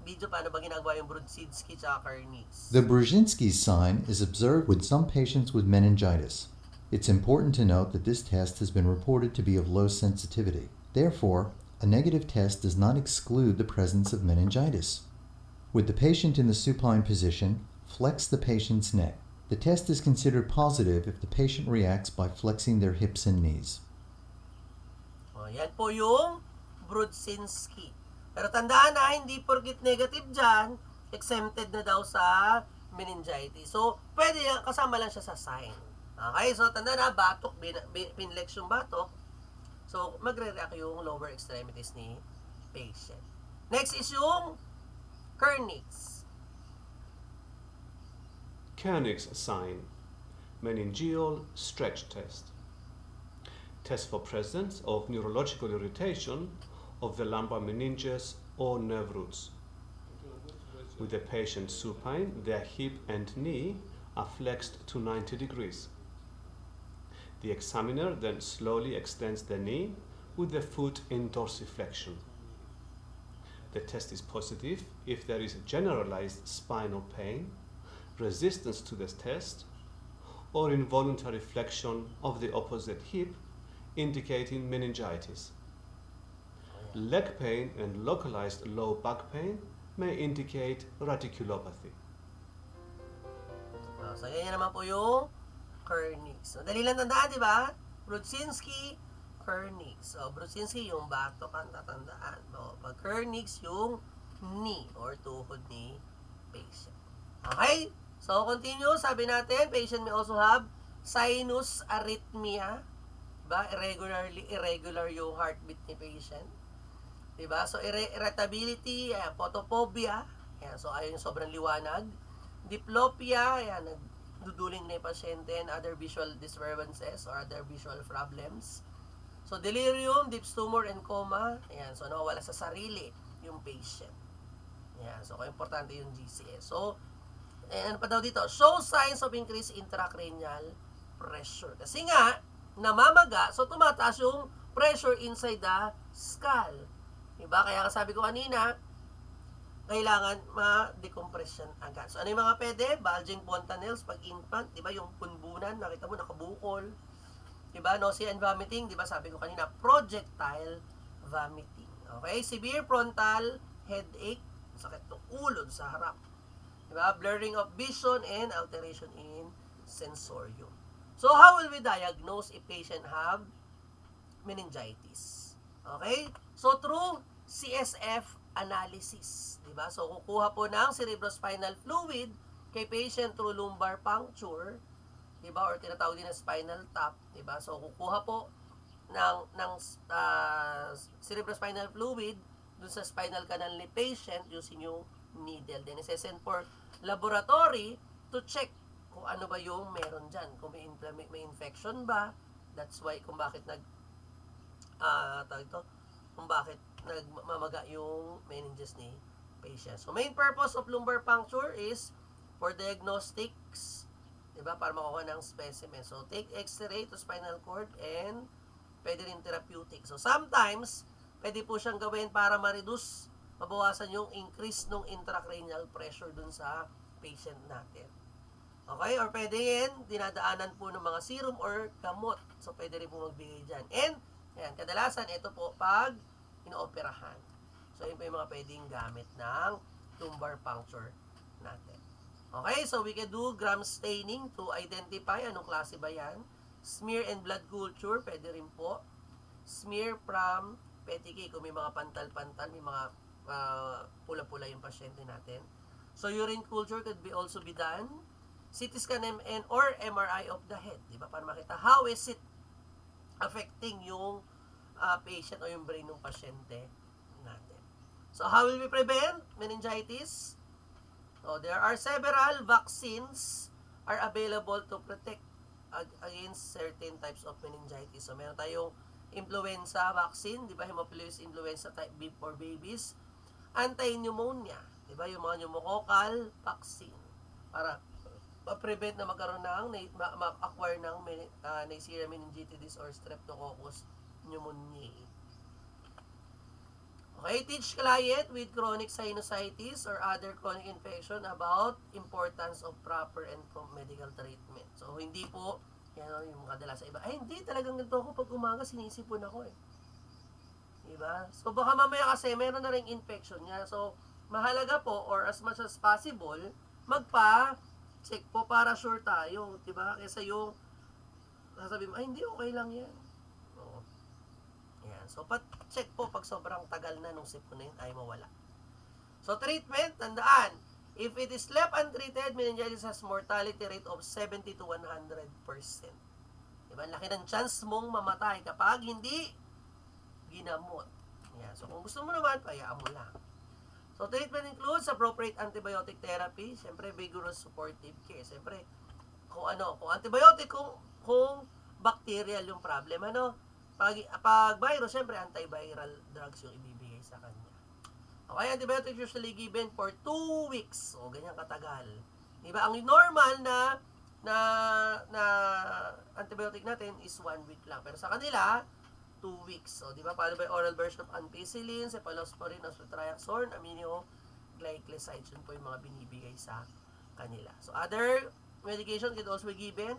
video paano ba ginagawa yung Brudzinski tsaka Kernies. The Brudzinski sign is observed with some patients with meningitis. It's important to note that this test has been reported to be of low sensitivity. Therefore, a negative test does not exclude the presence of meningitis. With the patient in the supine position, flex the patient's neck. The test is considered positive if the patient reacts by flexing their hips and knees. Yan po yung Brudzinski. Pero tandaan na, hindi porkit negative dyan, exempted na daw sa meningitis. So, pwede kasama lang siya sa sign. Okay, so tandaan na, batok, pinlex yung batok. So, magre-react yung lower extremities ni patient. Next is yung Kernies. Kernies sign, meningeal stretch test. Test for presence of neurological irritation of the lumbar meninges or nerve roots. With the patient supine, their hip and knee are flexed to 90 degrees. The examiner then slowly extends the knee with the foot in dorsiflexion. The test is positive if there is generalized spinal pain, resistance to the test, or involuntary flexion of the opposite hip, indicating meningitis. Leg pain and localized low back pain may indicate radiculopathy. So, yan naman po yung Kernies. So, dali lang tandaan, di ba? Brudzinski, Kernies. So, Brudzinski yung batok ang tatandaan. So, pag Kernies yung knee or tuhod ni patient. Okay? So, continue. Sabi natin, patient may also have sinus arrhythmia. Diba? Irregular yung heartbeat ni patient. Diba? So, irritability, ayan, photophobia, ayan, so ayun sobrang liwanag. Diplopia, ayan, nagduduling na yung pasyente and other visual disturbances or other visual problems. So, delirium, deep tumor, and coma, ayan, so nawawala sa sarili yung patient. Ayan, so importante yung GCS. So, ano pa daw dito? Show signs of increased intracranial pressure. Kasi nga, namamaga, so tumataas yung pressure inside the skull. Diba? Kaya sabi ko kanina, kailangan ma-decompress yan agad. So, ano yung mga pwede? Bulging fontanelles pag infant, diba? Yung punbunan, nakita mo, nakabukol. Diba? Nausea and vomiting, diba? Sabi ko kanina, projectile vomiting. Okay? Severe frontal headache, sakit ng ulo sa harap. Diba? Blurring of vision and alteration in sensorium. So, how will we diagnose if patient have meningitis? Okay? So, through CSF analysis. Diba? So, kukuha po ng cerebrospinal fluid kay patient through lumbar puncture, diba? Or tinatawag din na spinal tap, diba? So, kukuha po ng cerebrospinal fluid dun sa spinal canal ni patient using yung needle. Then, isesend for laboratory to check kung ano ba yung meron dyan. Kung may infection ba, that's why kung bakit kung bakit nagmamaga yung meninges ni patient. So, main purpose of lumbar puncture is for diagnostics, diba, para makuha ng specimen. So, take x-ray to spinal cord and pwede rin therapeutic. So, sometimes, pwede po siyang gawin para ma-reduce, mabawasan yung increase ng intracranial pressure dun sa patient natin. Okay? Or pwede yan, dinadaanan po ng mga serum or gamot. So, pwede rin po magbigay dyan. And, ayan, kadalasan, ito po pag inooperahan. So, yun po yung mga pwedeng gamit ng lumbar puncture natin. Okay? So, we can do gram staining to identify anong klase ba yan. Smear and blood culture, pwede rin po. Smear from petike, kung may mga pantal-pantal, may mga pula-pula yung pasyente natin. So, urine culture could also be done. CT scan and or MRI of the head, di ba? Para makita how is it affecting yung patient o yung brain ng pasyente natin. So, how will we prevent meningitis? So, there are several vaccines are available to protect against certain types of meningitis. So, meron tayong influenza vaccine, di ba? Haemophilus influenza type B for babies. Anti-pneumonia, di ba? Yung mga pneumococcal vaccine para ma-prevent na magkaroon ng ma-acquire ng Neisseria meningitidis or Streptococcus pneumoniae. Okay, teach client with chronic sinusitis or other chronic infection about importance of proper and prompt medical treatment. So, hindi po, yan yung kadalasan iba, ay hindi, talagang ganito ako pag umaga, sinisipon ako eh. Diba? So, baka mamaya kasi meron na rin infection niya. So, mahalaga po, or as much as possible, magpa-check po para sure tayo. Diba? Kesa yung, sasabihin mo, ay hindi, okay lang yan. Yan. So, check po pag sobrang tagal na nung sipon na yun, ay mawala. So, treatment, tandaan, if it is left untreated, meningitis has mortality rate of 70 to 100%. Diba? Laki ng chance mong mamatay kapag hindi ginamot. Yan. So, kung gusto mo naman, payaan mo lang. So, treatment includes appropriate antibiotic therapy, siyempre vigorous supportive care. Siyempre, kung antibiotic, kung bacterial yung problem, Pag virus, syempre antiviral drugs yung ibibigay sa kanya. Okay, antibiotics usually given for 2 weeks. O, ganyan katagal. Diba? Ang normal na antibiotic natin is 1 week lang. Pero sa kanila, 2 weeks. So, diba? Followed by oral version of ampicillin, cephalosporin, triaxone, aminoglycosides. Yun po yung mga binibigay sa kanila. So, other medication can also be given.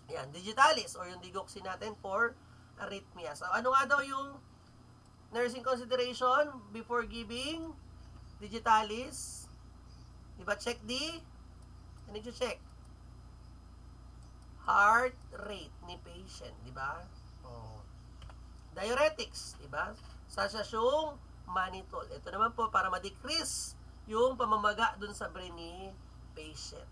Yan, digitalis or yung digoxin natin for arrhythmia. So, ano nga daw yung nursing consideration before giving digitalis? Diba, check ano yung check? Heart rate ni patient, diba? Oh. Diuretics, diba? Such as yung mannitol. Ito naman po para ma-decrease yung pamamaga dun sa brain ni patient.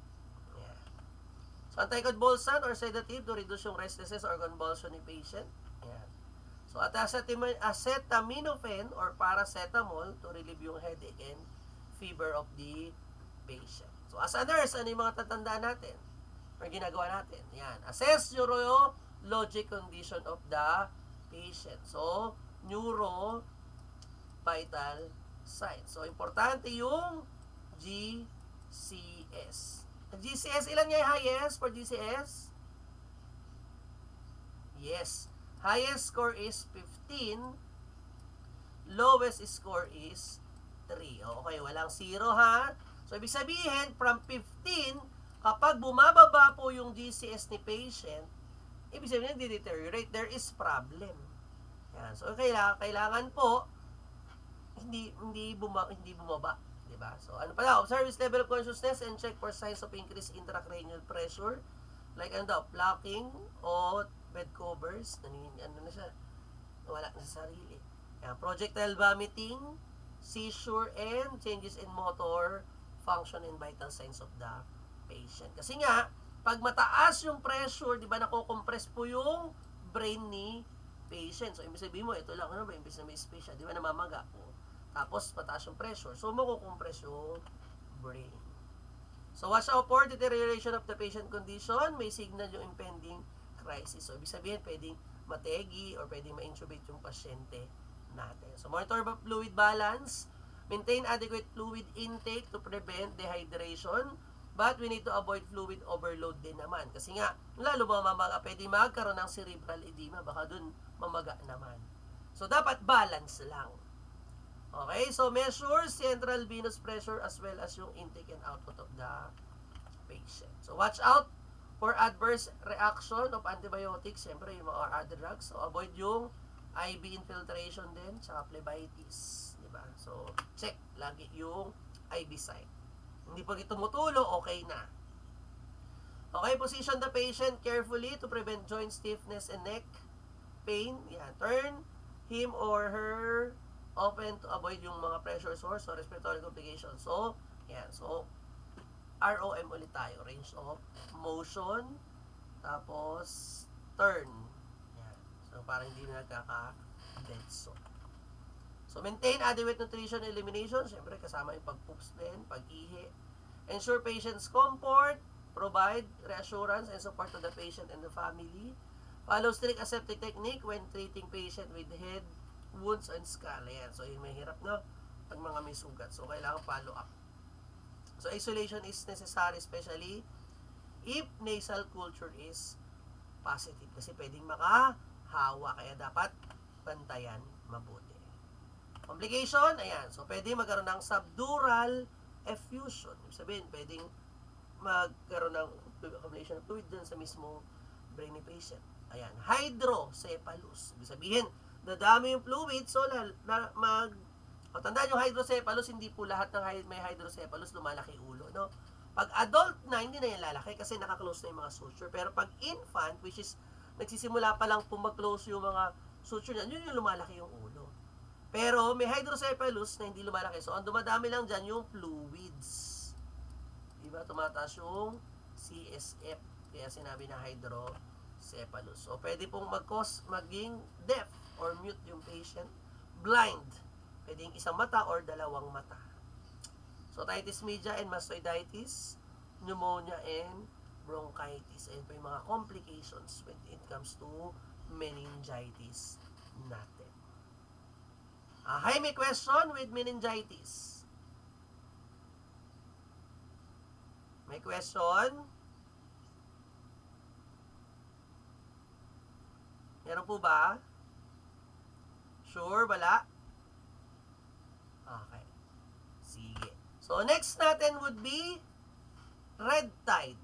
So, anticonvulsant or sedative to reduce yung restlessness or convulsion ni patient. Yan. So, at acetaminophen or paracetamol to relieve yung headache and fever of the patient. So, as a nurse, ano yung mga tatandaan natin? Or ginagawa natin? Yan. Assess neurologic condition of the patient. So, vital signs. So, importante yung GCS. GCS, ilan nga yung highest for GCS? Yes. Highest score is 15. Lowest score is 3. Okay, walang 0 ha. So, ibig sabihin, from 15, kapag bumababa po yung GCS ni patient, ibig sabihin, nagde-deteriorate. There is problem. Yan. So, kailangan po, hindi bumaba. Diba? So, ano pala? Observe his level of consciousness and check for signs of increased intracranial pressure. Like, blocking o bed covers. Wala na sa sarili. Yan. Projectile vomiting, seizure, and changes in motor function and vital signs of the patient. Kasi nga, pag mataas yung pressure, di ba, nako-compress po yung brain ni patient. So, ibig sabihin mo, ito lang, imbis na may space siya, di ba, namamaga po. Tapos, mataas yung pressure. So, mako-compress yung brain. So, watch out for deterioration of the patient condition. May signal yung impending crisis. So, ibig sabihin, pwedeng mategi or pwedeng ma-intubate yung pasyente natin. So, monitor fluid balance. Maintain adequate fluid intake to prevent dehydration. But we need to avoid fluid overload din naman. Kasi nga, lalo mamaga, pwede magkaroon ng cerebral edema. Baka dun mamaga naman. So, dapat balance lang. Okay, so measure central venous pressure as well as yung intake and output of the patient. So, watch out for adverse reaction of antibiotics. Siyempre, yung mga other drugs. So, avoid yung IV infiltration din, tsaka phlebitis. Diba? So, check lagi yung IV site. Hindi pag tumutulo, okay na. Okay, position the patient carefully to prevent joint stiffness and neck pain. Yan. Turn him or her often to avoid yung mga pressure source or respiratory complications. So, yan. So, ROM ulit tayo. Range of motion. Tapos, turn. Yan. So, parang hindi na nagkaka-dead zone. So, maintain adequate nutrition and elimination. Siyempre, kasama yung pag-poops din, pag-ihi. Ensure patient's comfort. Provide reassurance and support to the patient and the family. Follow strict aseptic technique when treating patient with head wounds and scala. Yan. So, yun may hirap, no? Pag mga may sugat. So, kailangan follow up. So, isolation is necessary, especially if nasal culture is positive. Kasi pwedeng makahawa, kaya dapat bantayan mabuti. Complication, ayan. So, pwede magkaroon ng subdural effusion. Ibig sabihin, pwedeng magkaroon ng accumulation of fluid dun sa mismo brain ni patient. Ayan. Hydrocephalus. Ibig sabihin, dadami yung fluid, so tandaan yung hydrocephalus, hindi po lahat ng may hydrocephalus lumalaki ulo, no? Pag adult na, hindi na yan lalaki kasi nakaklose na yung mga suture. Pero pag infant, which is nagsisimula pa lang po mag-close yung mga suture niyan, yun yung lumalaki yung ulo. Pero may hydrocephalus na hindi lumalaki. So, ang dumadami lang dyan yung fluids. Diba? Tumataas yung CSF. Kaya sinabi na hydrocephalus. So, pwede pong mag-cause maging deaf or mute yung patient. Blind. Pwedeng isang mata or dalawang mata. So, otitis media and mastoiditis, pneumonia and bronchitis. Ayan po yung mga complications when it comes to meningitis natin. Hi, may question with meningitis. May question? Meron po ba? Sure, wala? Okay. Sige. So, next natin would be red tide.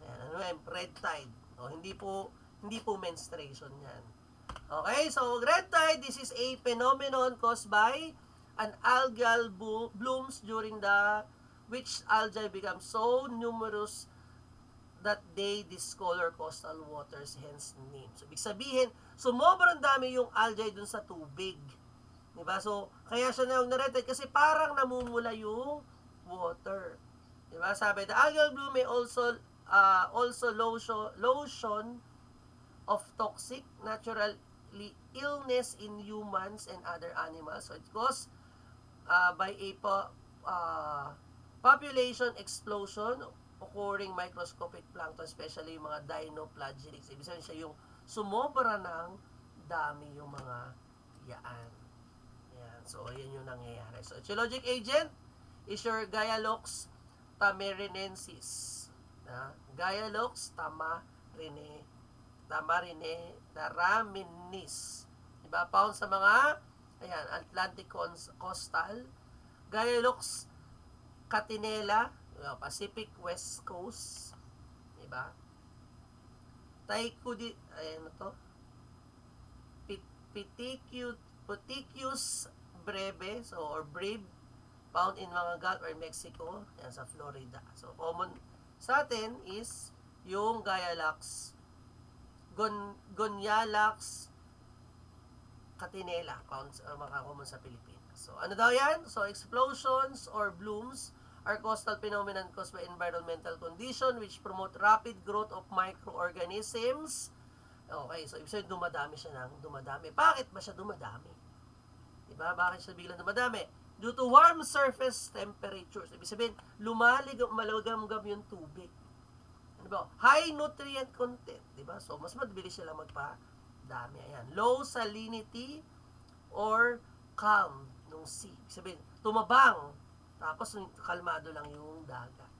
Ayan, ano yan? Red tide. O, hindi po menstruation yan. Okay, so red tide, this is a phenomenon caused by an algal blooms during which algae become so numerous that they discolor coastal waters, hence name. So, ibig sabihin, sumobrang dami yung algae dun sa tubig. Diba? So, kaya siya na-red tide kasi parang namumula yung water. Diba? Sabi, the algal bloom may also lotion of toxic naturally illness in humans and other animals. So, it's caused by a population explosion occurring microscopic plankton, especially yung mga dinoflagellates. Ibig sabihin siya yung sumobra ng dami yung mga yaan. Yan. So, yan yung nangyayari. So, etiologic agent is your Gaialox tamarinensis. Gaialox taraminis. Diba? Found sa mga Atlantic coastal. Gaialox catinella, Pacific West Coast. Diba? Pitychus breve, or breve, found in mga Gulf or Mexico, yan sa Florida. So, common sa atin is yung Gaialox, Gonialax catinella, found mga common sa Pilipinas. So, ano daw yan? So, explosions or blooms are coastal phenomenon caused by environmental condition which promote rapid growth of microorganisms. Okay, so ibig sabihin dumadami siya ng dumadami. Bakit ba siya dumadami? Diba? Bakit siya biglang dumadami? Due to warm surface temperatures. Ibig sabihin, malagamgam yung tubig. Ano ba? High nutrient content. Diba? So, mas mabilis sila magpa-dami. Ayan. Low salinity or calm nung sea. Ibig sabihin, tumabang. Tapos, kalmado lang yung dagat.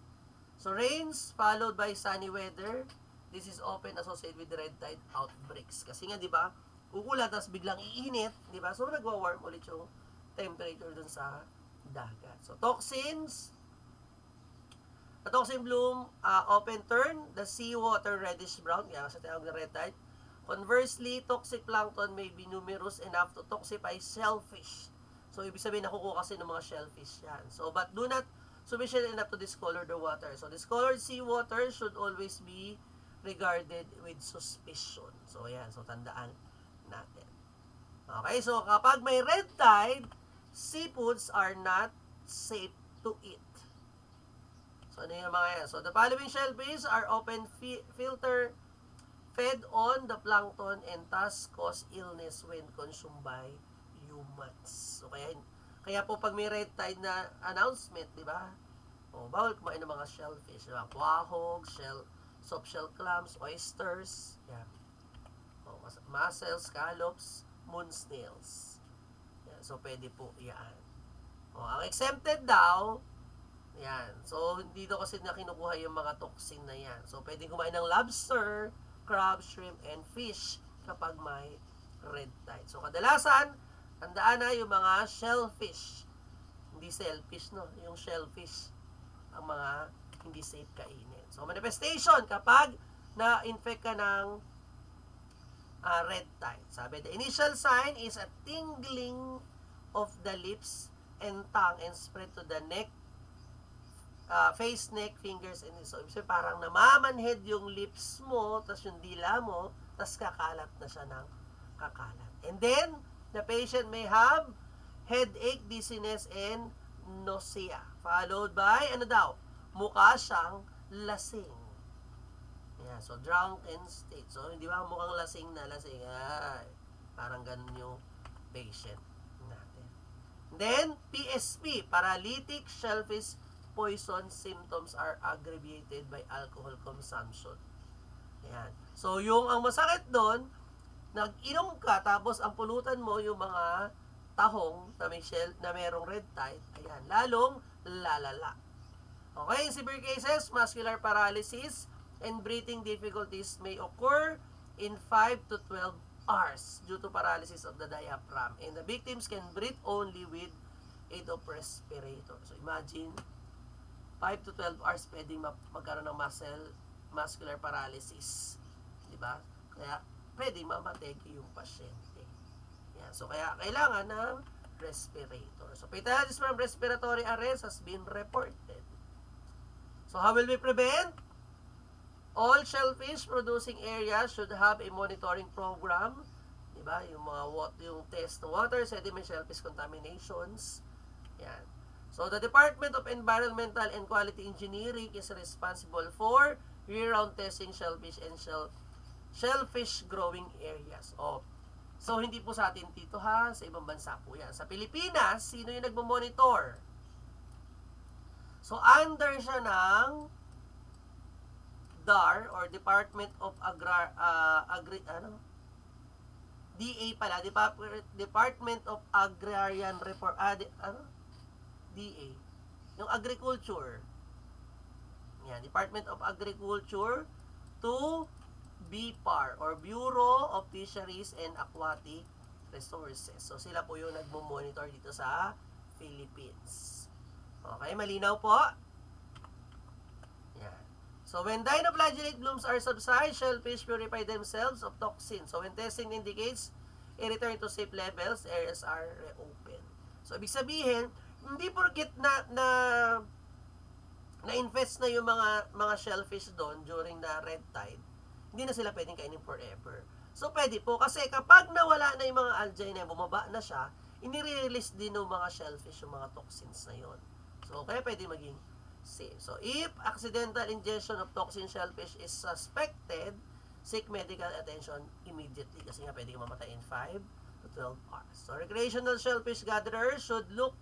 So, rains followed by sunny weather. This is often associated with red tide outbreaks. Kasi nga, di ba, uulan, tapos biglang iinit, di ba? So, nagwa-warm ulit yung temperature dun sa dagat. So, toxins. The toxin bloom often turn the seawater reddish-brown. Kaya sa tinawag na red tide. Conversely, toxic plankton may be numerous enough to toxify shellfish. So, ibig sabihin, nakukuha kasi ng mga shellfish yan. So, but do not sufficient enough to discolor the water. So, discolored seawater should always be regarded with suspicion. So, ayan. So, tandaan natin. Okay, so kapag may red tide, seafoods are not safe to eat. So, ano yung mga yan? So, the following shellfish are often fed on the plankton and thus cause illness when consumed by humans. So, kaya po pag may red tide na announcement, di ba? Bawal kumain ng mga shellfish. Diba? Quahog, soft shell clams, oysters, yan. Mussels, scallops, moon snails. Yan. So, pwede po yan. Ang exempted daw Yan. So, dito kasi na kinukuha yung mga toxin na yan. So, pwedeng kumain ng lobster, crab, shrimp, and fish kapag may red tide. So, kadalasan, tandaan na yung mga shellfish. Hindi shellfish, no? Yung shellfish. Ang mga hindi safe kainin. So, manifestation kapag na-infect ka ng red tide. Sabi, the initial sign is a tingling of the lips and tongue and spread to the neck, face, neck, fingers, and so parang namamanhead yung lips mo, tas yung dila mo, tas kakalat na siya ng kakalat. And then, the patient may have headache, dizziness, and nausea. Followed by, ano daw? Mukha siyang lasing. Yeah, so drunken state. So, hindi ba mukhang lasing na lasing? Ay, parang ganun yung patient natin. Then, PSP, paralytic shellfish poison symptoms are aggravated by alcohol consumption. Ayan. So, ang masakit doon, nag-inom ka, tapos ang pulutan mo yung mga tahong na may shell, na merong red tide, ayan, lalong lalala. Okay, in severe cases, muscular paralysis and breathing difficulties may occur in 5 to 12 hours due to paralysis of the diaphragm. And the victims can breathe only with aid of respirator. So, imagine, 5 to 12 hours pwedeng magkaroon ng muscular paralysis. Diba? Kaya, pwedeng mamateke yung pasyente. Yan. So, kaya kailangan ng respirator. So, fatalities from respiratory arrest has been reported. So, how will we prevent? All shellfish producing areas should have a monitoring program. Diba? Yung test water, sediment, shellfish contaminations. Yan. So, the Department of Environmental and Quality Engineering is responsible for year-round testing shellfish and shellfish growing areas. So, hindi po sa atin dito ha, sa ibang bansa po yan. Sa Pilipinas, sino yung nagmo-monitor? So, under siya ng DAR or Department of DA pala, Department of Agrarian Report, DA. Yung agriculture. Yan, Department of Agriculture to BPAR or Bureau of Fisheries and Aquatic Resources. So, sila po yung nagmo-monitor dito sa Philippines. Okay, malinaw po? Yan. So, when dinoflagellate blooms are subside, shellfish purify themselves of toxins. So, when testing indicates a return to safe levels, areas are reopened. So, ibig sabihin, hindi porket na-infest na yung mga shellfish doon during the red tide, hindi na sila pwedeng kainin forever. So, pwede po. Kasi kapag nawala na yung mga algae na bumaba na siya, inire-release din ng mga shellfish yung mga toxins na yon. So, kaya pwede maging safe. So, if accidental ingestion of toxin shellfish is suspected, seek medical attention immediately. Kasi nga pwede mamatay in 5 to 12 hours. So, recreational shellfish gatherers should look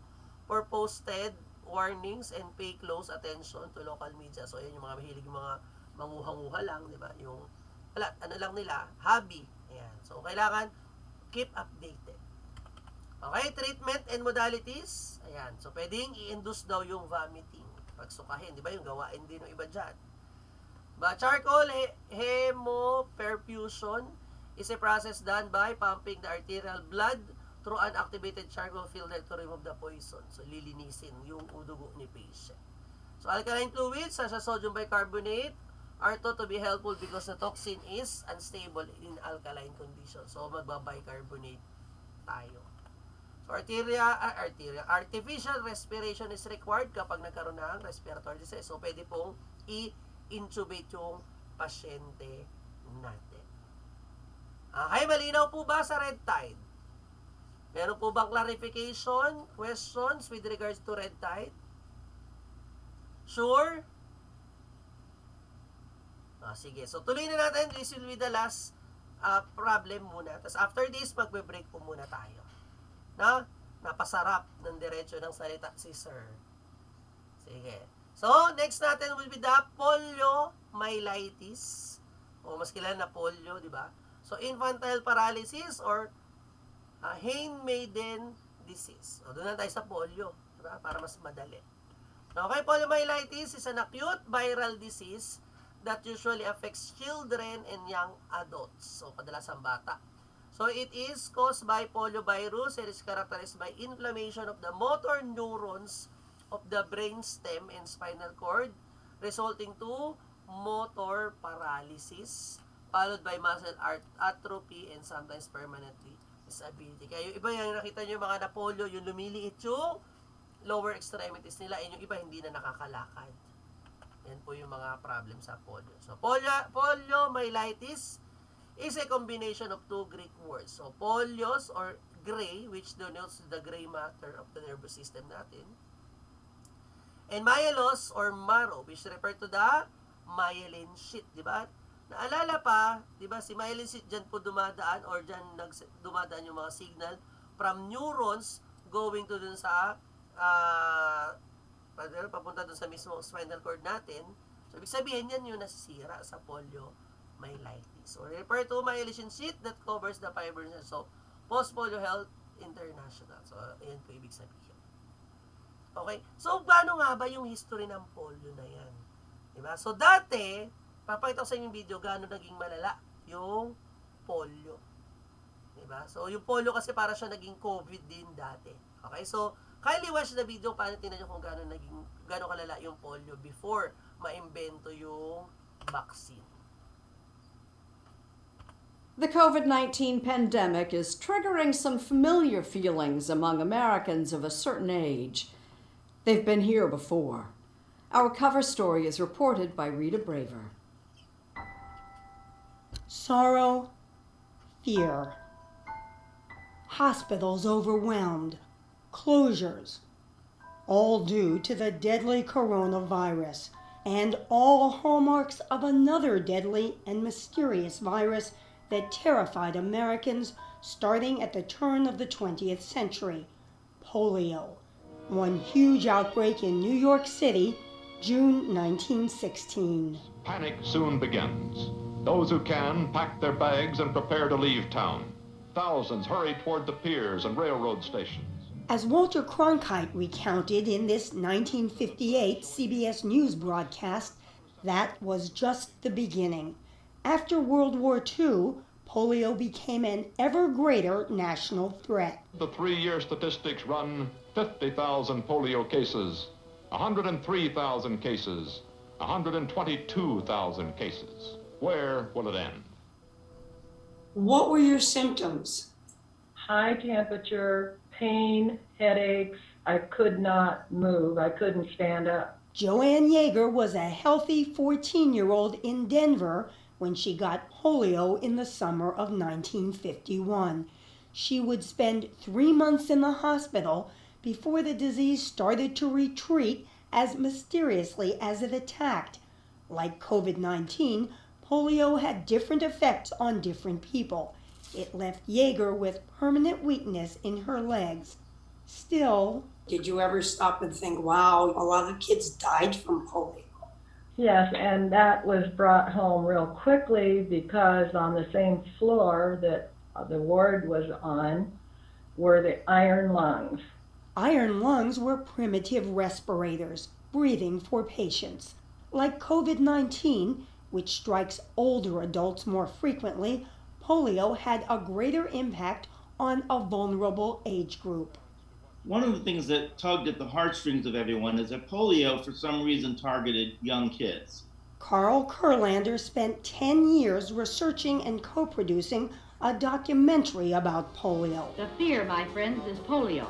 for posted warnings and pay close attention to local media. So, yan yung mga mahilig, yung mga manguha-nguha lang, di ba? Yung, ano lang nila, hobby. Ayan. So, kailangan keep updated. Okay, treatment and modalities. Ayan. So, pwedeng i-induce daw yung vomiting. Pagsukahin, di ba? Yung gawain din ng iba dyan. Charcoal hemoperfusion is a process done by pumping the arterial blood through an activated charcoal filter to remove the poison. So, lilinisin yung udugo ni patient. So, alkaline fluids such as sodium bicarbonate are thought to be helpful because the toxin is unstable in alkaline condition. So, magbabicarbonate tayo. So, artificial respiration is required kapag nagkaroon ng respiratory disease. So, pwede pong i-intubate yung pasyente natin. Okay, malinaw po ba sa red tide? Meron po bang clarification, questions with regards to red tide? Sure? Sige. So, tuloy na natin. This will be the last problem muna. Tapos, after this, magbe-break po muna tayo. Napasarap ng diretso ng salita si Sir. Sige. So, next natin will be the poliomyelitis. O, mas kilala na polio, di ba? So, infantile paralysis or Handmaiden disease. O, doon na tayo sa polio. Diba? Para mas madali. Okay, poliomyelitis is an acute viral disease that usually affects children and young adults. So, kadalasan bata. So, it is caused by poliovirus. It is characterized by inflammation of the motor neurons of the brainstem and spinal cord, resulting to motor paralysis, followed by muscle atrophy and sometimes permanently disability. Kaya yung iba yung nakita nyo yung mga na-polio, yung lumiliit yung lower extremities nila, and yung iba hindi na nakakalakad. Yan po yung mga problem sa polio. So, poliomyelitis is a combination of two Greek words. So, polios or gray, which denotes the gray matter of the nervous system natin. And myelos or marrow, which refer to the myelin sheath, di ba? Naalala pa, di ba, si myelin sheath dyan po dumadaan or dyan dumadaan yung mga signal from neurons going to dun sa papunta dun sa mismo spinal cord natin. So, ibig sabihin yan yung nasisira sa poliomyelitis. So, refer to myelin sheath that covers the fibers. So, Post-Polio Health International. So, ayan po ibig sabihin. Okay? So, paano nga ba yung history ng polio na yan? Diba? So, dati, papakita ko sa inyo yung video gaano naging malala yung polio. Diba? So, yung polio kasi para siya naging COVID din dati. Okay? So, kindly watch the video para tingnan nyo kung gaano kalala yung polio before maimbento yung vaccine. The COVID-19 pandemic is triggering some familiar feelings among Americans of a certain age. They've been here before. Our cover story is reported by Rita Braver. Sorrow, fear, hospitals overwhelmed, closures, all due to the deadly coronavirus, and all hallmarks of another deadly and mysterious virus that terrified Americans starting at the turn of the 20th century, polio. One huge outbreak in New York City, June 1916. Panic soon begins. Those who can pack their bags and prepare to leave town. Thousands hurry toward the piers and railroad stations. As Walter Cronkite recounted in this 1958 CBS News broadcast, that was just the beginning. After World War II, polio became an ever greater national threat. The 3-year statistics run 50,000 polio cases, 103,000 cases, 122,000 cases. Where will it end? What were your symptoms? High temperature, pain, headaches. I could not move. I couldn't stand up. Joanne Yeager was a healthy 14-year-old in Denver when she got polio in the summer of 1951. She would spend 3 months in the hospital before the disease started to retreat as mysteriously as it attacked. Like COVID-19, polio had different effects on different people. It left Yeager with permanent weakness in her legs. Still, Did you ever stop and think, wow, a lot of kids died from polio? Yes, and that was brought home real quickly because on the same floor that the ward was on were the iron lungs. iron lungs were primitive respirators, breathing for patients. Like COVID-19, which strikes older adults more frequently, polio had a greater impact on a vulnerable age group. One of the things that tugged at the heartstrings of everyone is that polio, for some reason, targeted young kids. Carl Kurlander spent 10 years researching and co-producing a documentary about polio. The fear, my friends, is polio.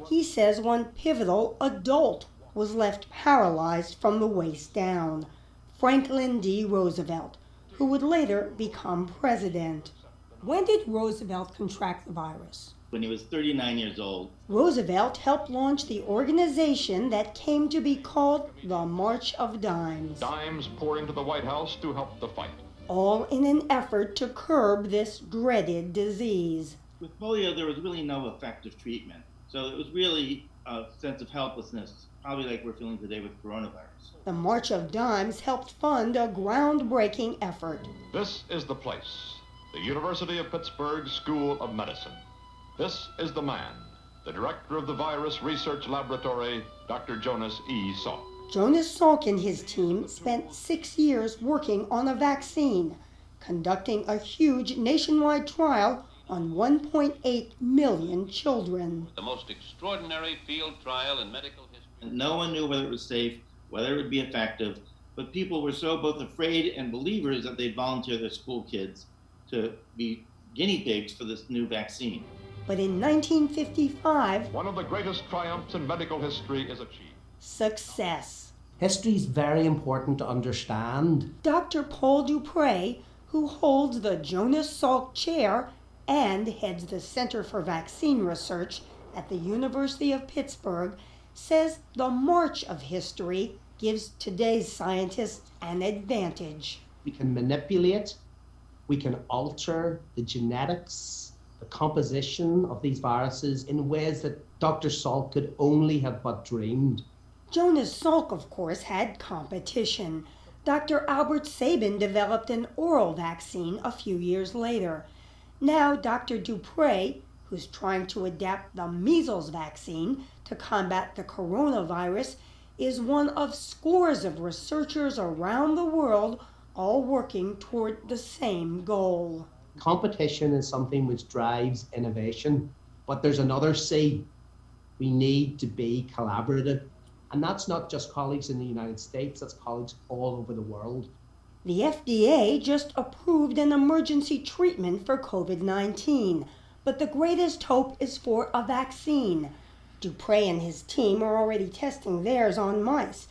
He says one pivotal adult was left paralyzed from the waist down, Franklin D. Roosevelt, who would later become president. When did Roosevelt contract the virus? When he was 39 years old. Roosevelt helped launch the organization that came to be called the March of Dimes. Dimes pour into the White House to help the fight. All in an effort to curb this dreaded disease. With polio, there was really no effective treatment. So it was really a sense of helplessness, probably like we're feeling today with coronavirus. The March of Dimes helped fund a groundbreaking effort. This is the place, the University of Pittsburgh School of Medicine. This is the man, The director of the Virus Research Laboratory, Dr. Jonas E. Salk. Jonas Salk and his team spent 6 years working on a vaccine, conducting a huge nationwide trial on 1.8 million children. The most extraordinary field trial in medical history. No one knew whether it was safe, whether it would be effective, but people were so both afraid and believers that they'd volunteer their school kids to be guinea pigs for this new vaccine. But in 1955, one of the greatest triumphs in medical history is achieved. Success. History is very important to understand. Dr. Paul Dupré, who holds the Jonas Salk Chair and heads the Center for Vaccine Research at the University of Pittsburgh, says the march of history gives today's scientists an advantage. We can manipulate, we can alter the genetics, the composition of these viruses in ways that Dr. Salk could only have but dreamed. Jonas Salk, of course, had competition. Dr. Albert Sabin developed an oral vaccine a few years later. Now Dr. Dupré, who's trying to adapt the measles vaccine to combat the coronavirus, is one of scores of researchers around the world all working toward the same goal. Competition is something which drives innovation, but there's another C. We need to be collaborative. And that's not just colleagues in the United States, that's colleagues all over the world. The FDA just approved an emergency treatment for COVID-19, but the greatest hope is for a vaccine. Dupré and his team are already testing theirs on mice,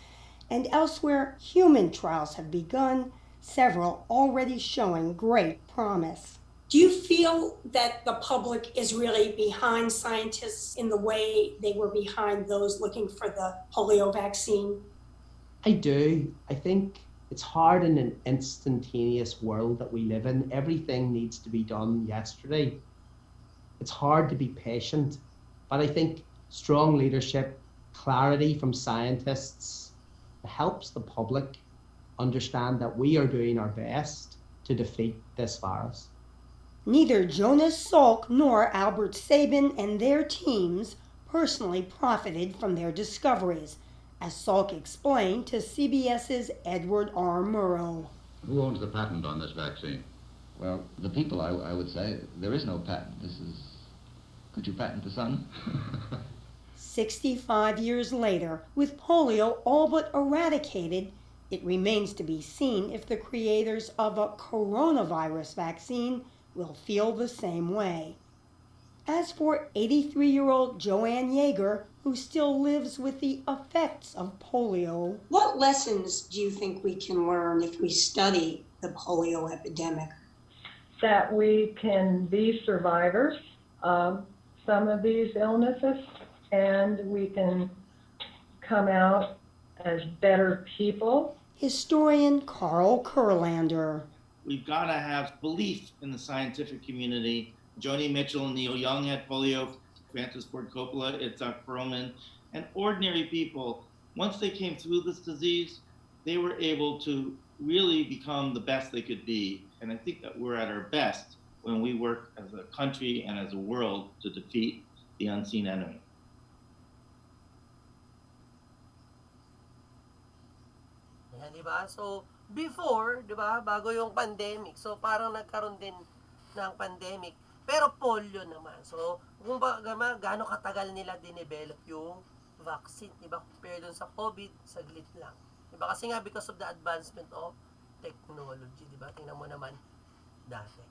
and elsewhere human trials have begun, several already showing great promise. Do you feel that the public is really behind scientists in the way they were behind those looking for the polio vaccine? I do. I think it's hard in an instantaneous world that we live in. Everything needs to be done yesterday. It's hard to be patient, but I think strong leadership, clarity from scientists helps the public understand that we are doing our best to defeat this virus. Neither Jonas Salk nor Albert Sabin and their teams personally profited from their discoveries, as Salk explained to CBS's Edward R. Murrow. Who owns the patent on this vaccine? Well, the people, I would say. There is no patent. Could you patent the sun? 65 years later, with polio all but eradicated, it remains to be seen if the creators of a coronavirus vaccine will feel the same way. As for 83-year-old Joanne Yeager, who still lives with the effects of polio. What lessons do you think we can learn if we study the polio epidemic? That we can be survivors of some of these illnesses, and we can come out as better people. Historian Carl Kurlander. We've got to have belief in the scientific community. Joni Mitchell and Neil Young had polio, Francis Ford Coppola, Itzhak Perlman, and ordinary people. Once they came through this disease, they were able to really become the best they could be. And I think that we're at our best when we work as a country and as a world to defeat the unseen enemy. Ayan, diba? So, before, diba, bago yung pandemic, so parang nagkaroon din ng pandemic, pero polio naman. So, kung gaano katagal nila dinevelop yung vaccine, diba? Compare dun sa COVID, saglit lang. Diba? Kasi nga, because of the advancement of technology, diba? Tingnan mo naman dati.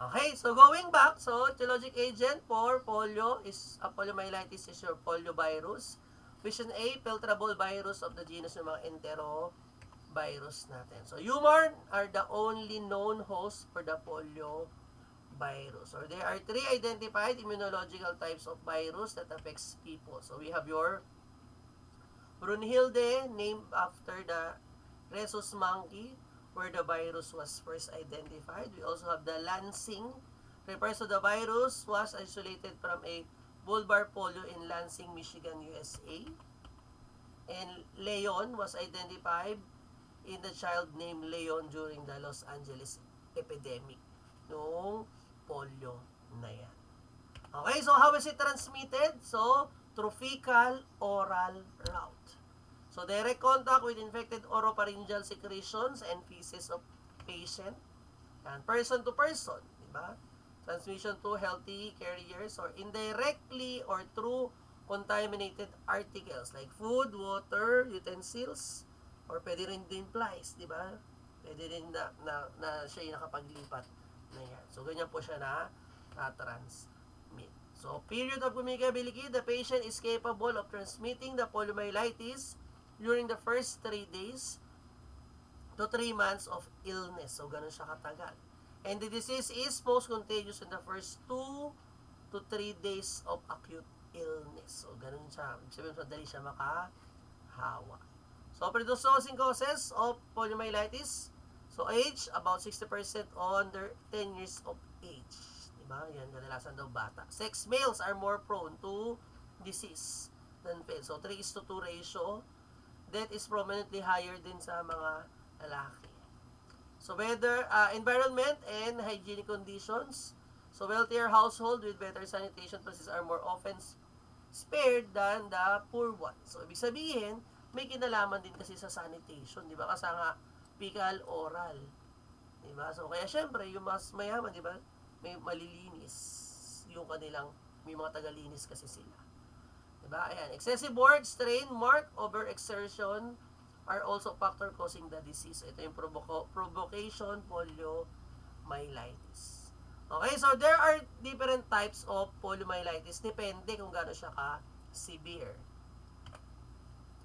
Okay, so going back, so etiologic agent for polio is poliomyelitis is your poliovirus. Vision A, filtrable virus of the genus ng mga enterovirus natin. So human are the only known host for the polio virus. Or there are 3 identified immunological types of virus that affects people. So we have your Brunhilde, named after the rhesus monkey, where the virus was first identified. We also have the Lansing, refers to the virus was isolated from a bulbar polio in Lansing, Michigan, USA. And Leon was identified in the child named Leon during the Los Angeles epidemic noong polio na yan. Okay, so how is it transmitted? So, through fecal oral route. So, direct contact with infected oropharyngeal secretions and feces of patient. And person to person, di ba? Transmission to healthy carriers or indirectly or through contaminated articles like food, water, utensils, or pwede rin din flies, di ba? Pwede rin na siya yung nakapaglipat na yan. So, ganyan po siya na transmit. So, period of communicability, the patient is capable of transmitting the poliomyelitis during the first 3 days to 3 months of illness. So, ganun siya katagal. And the disease is most contagious in the first 2 to 3 days of acute illness. So, ganun siya. Sabihin, madali siya makahawa. So, predisposing causes of poliomyelitis. So, age, about 60% under 10 years of age. Diba? Yan, kadalasan daw bata. Sex, males are more prone to disease than females. So, 3:2 ratio. That is prominently higher din sa mga lalaki. So, whether environment and hygienic conditions. So, wealthier household with better sanitation processes are more often spared than the poor ones. So, ibig sabihin, may kinalaman din kasi sa sanitation, di ba? Kasi nga, fecal oral. Di ba? So, kaya syempre, yung mas mayaman, di ba? May malilinis yung kanilang, may mga tagalinis kasi sila. Di ba? Ayan. Excessive work, strain, mark, overexertion are also factor causing the disease. Ito yung provocation, poliomyelitis. Okay, so there are different types of poliomyelitis. Depende kung gaano siya ka-severe.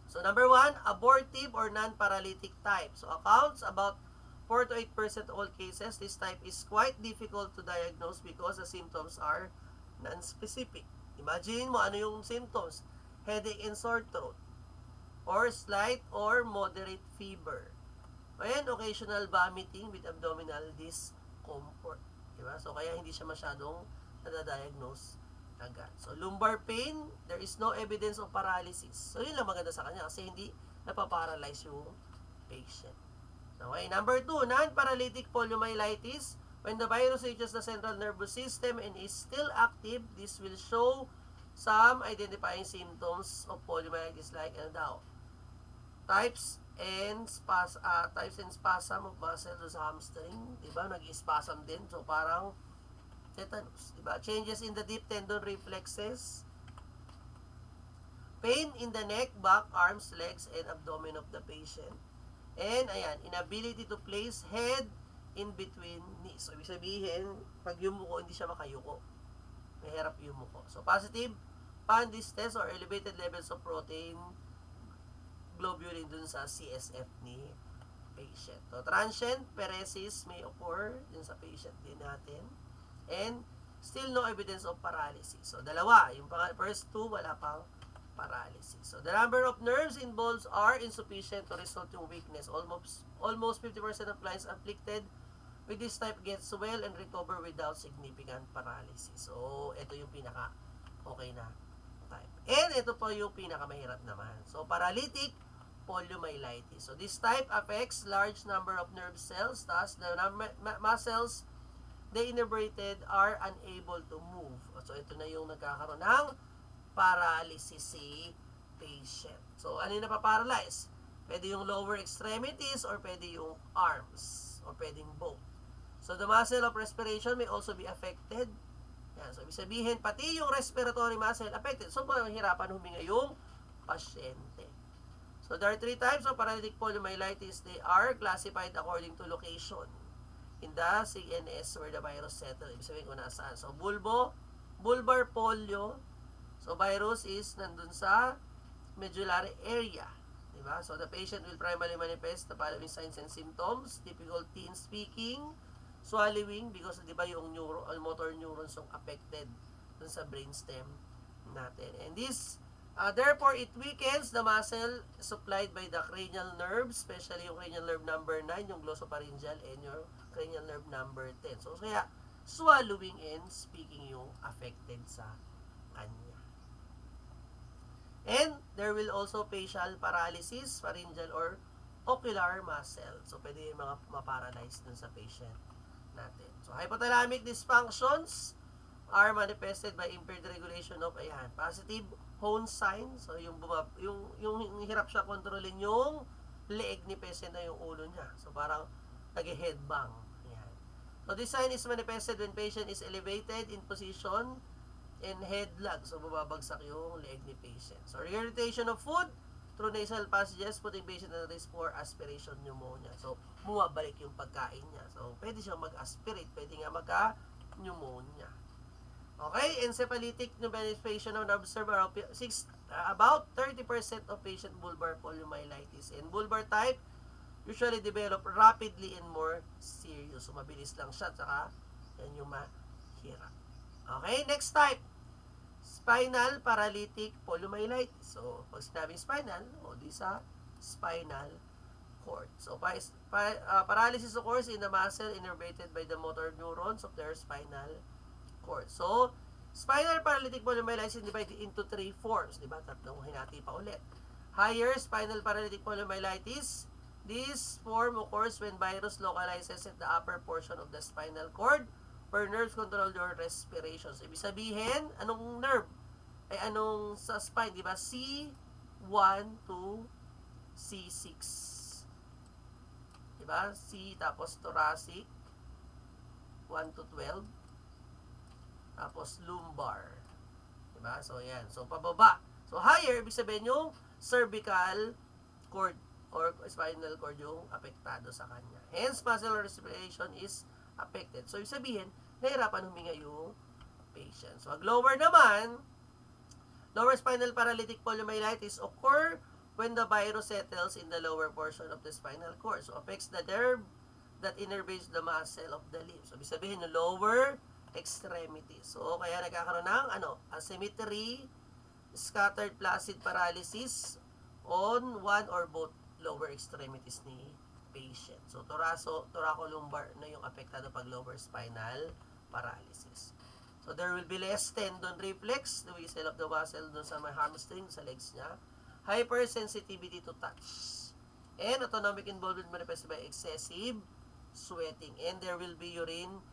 So, number 1, abortive or non-paralytic type. So, accounts about 4 to 8% of all cases. This type is quite difficult to diagnose because the symptoms are non-specific. Imagine mo ano yung symptoms. Headache and sore throat. Or slight or moderate fever. And occasional vomiting with abdominal discomfort. Diba? So, kaya hindi siya masyadong nadadiagnose agad. So, lumbar pain, there is no evidence of paralysis. So, yun lang maganda sa kanya kasi hindi napaparalyze yung patient. Okay, number 2, non-paralytic poliomyelitis. When the virus reaches the central nervous system and is still active, this will show some identifying symptoms of poliomyelitis like types and spasm of muscles sa hamstring, di ba? Nag-spasm din. So, parang tetanus, di ba? Changes in the deep tendon reflexes. Pain in the neck, back, arms, legs, and abdomen of the patient. And, ayan, inability to place head in between knees. So, ibig sabihin, pag yumuko, hindi siya makayuko. Mahirap yumuko. So, positive Pandy's test or elevated levels of protein globulin dun sa CSF ni patient. So, transient paresis may occur dun sa patient din natin. And, still no evidence of paralysis. So, dalawa. Yung first 2, wala pang paralysis. So, the number of nerves involved are insufficient to result in weakness. Almost 50% of clients afflicted with this type gets well and recover without significant paralysis. So, ito yung pinaka-okay na type. And ito po yung pinakamahirap naman. So, paralytic poliomyelitis. So, this type affects large number of nerve cells, thus the muscles they innervated are unable to move. So, ito na yung nagkakaroon ng paralysis si patient. So, ano yung napaparalyze? Pwede yung lower extremities or pwede yung arms or pwedeng both. So, the muscle of respiration may also be affected. Yan. So, ibig sabihin, pati yung respiratory muscle affected. So, mahirapan huminga yung pasyente. So, there are 3 types of paralytic poliomyelitis. They are classified according to location in the CNS where the virus settled. Ibig sabihin kung nasaan. So, bulbar polio. So, virus is nandun sa medullary area. Diba? So, the patient will primarily manifest the following signs and symptoms. Difficulty in speaking, swallowing, because diba yung motor neurons yung affected dun sa brainstem natin. And this therefore, it weakens the muscle supplied by the cranial nerve, especially yung cranial nerve number 9, yung glossopharyngeal, and your cranial nerve number 10. So, kaya, swallowing and speaking yung affected sa kanya. And, there will also facial paralysis, pharyngeal or ocular muscle. So, pwede yung mga maparalyze dun sa patient natin. So, hypothalamic dysfunctions, are manifested by impaired regulation of, ayan, positive Hone sign. So, yung hirap siya kontrolin yung leeg ni patient na yung ulo niya. So, parang nag-headbang. Ayan. So, this sign is manifested when patient is elevated in position and head lag. So, bumabagsak yung leeg ni patient. So, regurgitation of food through nasal passages, putting patient at risk for aspiration pneumonia. So, bumabalik yung pagkain niya. So, pwede siyang mag-aspirate. Pwede nga magka-pneumonia. Okay, encephalitic manifestation of observed about 30% of patient bulbar poliomyelitis. And bulbar type usually develop rapidly and more serious. So, mabilis lang siya, saka yan yung mahirap. Okay, next type. Spinal paralytic poliomyelitis. So, pag sinabing spinal, di sa spinal cord. So, paralysis occurs in the muscle innervated by the motor neurons of their spinal cord. So, spinal paralytic poliomyelitis is divided into 3 forms. Diba? Tatlong hinati pa ulit. Higher spinal paralytic poliomyelitis. This form occurs when virus localizes at the upper portion of the spinal cord where nerves control your respiration. So, ibig sabihin, anong nerve? Ay anong sa spine, di ba? C1 to C6. Di ba? C tapos thoracic 1 to 12. Tapos lumbar. Diba? So, yan. So, pababa. So, higher, ibig sabihin yung cervical cord or spinal cord yung apektado sa kanya. Hence, muscle respiration is affected. So, ibig sabihin, nahirapan huminga yung patient. So, lower naman, lower spinal paralytic poliomyelitis occur when the virus settles in the lower portion of the spinal cord. So, affects the nerve that innervates the muscle of the limb. So, ibig sabihin, yung lower extremity. So, kaya nagkakaroon ng asymmetry, scattered flaccid paralysis on one or both lower extremities ni patient. So, thoracolumbar na yung apektado pag lower spinal paralysis. So, there will be less tendon reflex, the whistle of the muscle dun sa may hamstring, sa legs niya. Hypersensitivity to touch. And autonomic involvement manifested by excessive sweating. And there will be urine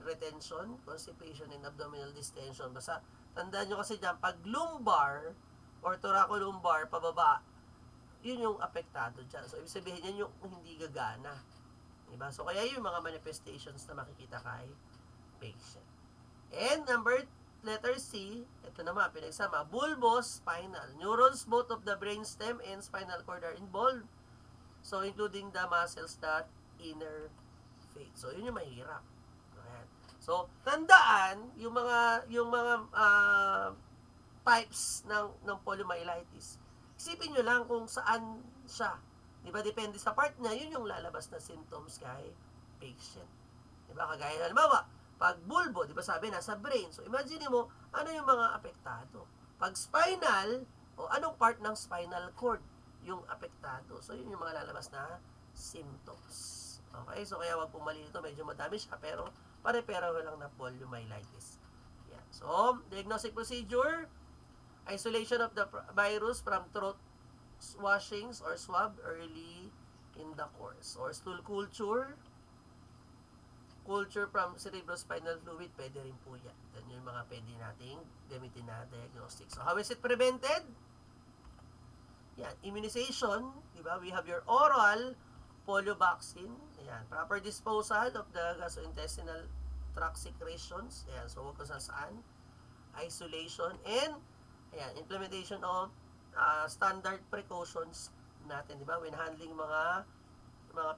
retention, constipation, and abdominal distension. Basta, tandaan nyo kasi dyan, pag lumbar or thoracolumbar, pababa, yun yung apektado dyan. So, ibig sabihin yan yung hindi gagana. Diba? So, kaya yung mga manifestations na makikita kay patient. And letter C, ito naman, pinagsama, bulbospinal. Neurons both of the brainstem and spinal cord are involved. So, including the muscles that innervate. So, yun yung mahirap. So, tandaan yung mga types ng poliomyelitis. Isipin nyo lang kung saan siya. Di ba? Depende sa part niya, yun yung lalabas na symptoms kay patient. Di ba? Kagaya halimbawa, pag bulbo, di ba sabi nasa brain. So, imagine mo, ano yung mga apektado. Pag spinal, anong part ng spinal cord yung apektado. So, yun yung mga lalabas na symptoms. Okay? So, kaya wag pumali ito. Medyo madami siya, pero pare-pareho lang na poliomyelitis. Yan. So, diagnostic procedure, isolation of the virus from throat washings or swab early in the course. Or stool culture from cerebrospinal fluid, pwede rin po yan. Yan yung mga pwede nating gamitin na diagnostic. So, how is it prevented? Yan. Immunization, di ba? We have your oral polio vaccine. Ayan. Proper disposal of the gastrointestinal tract secretions. Ayan. So, huwag kung saan. Isolation and ayan, implementation of standard precautions natin, di ba? When handling mga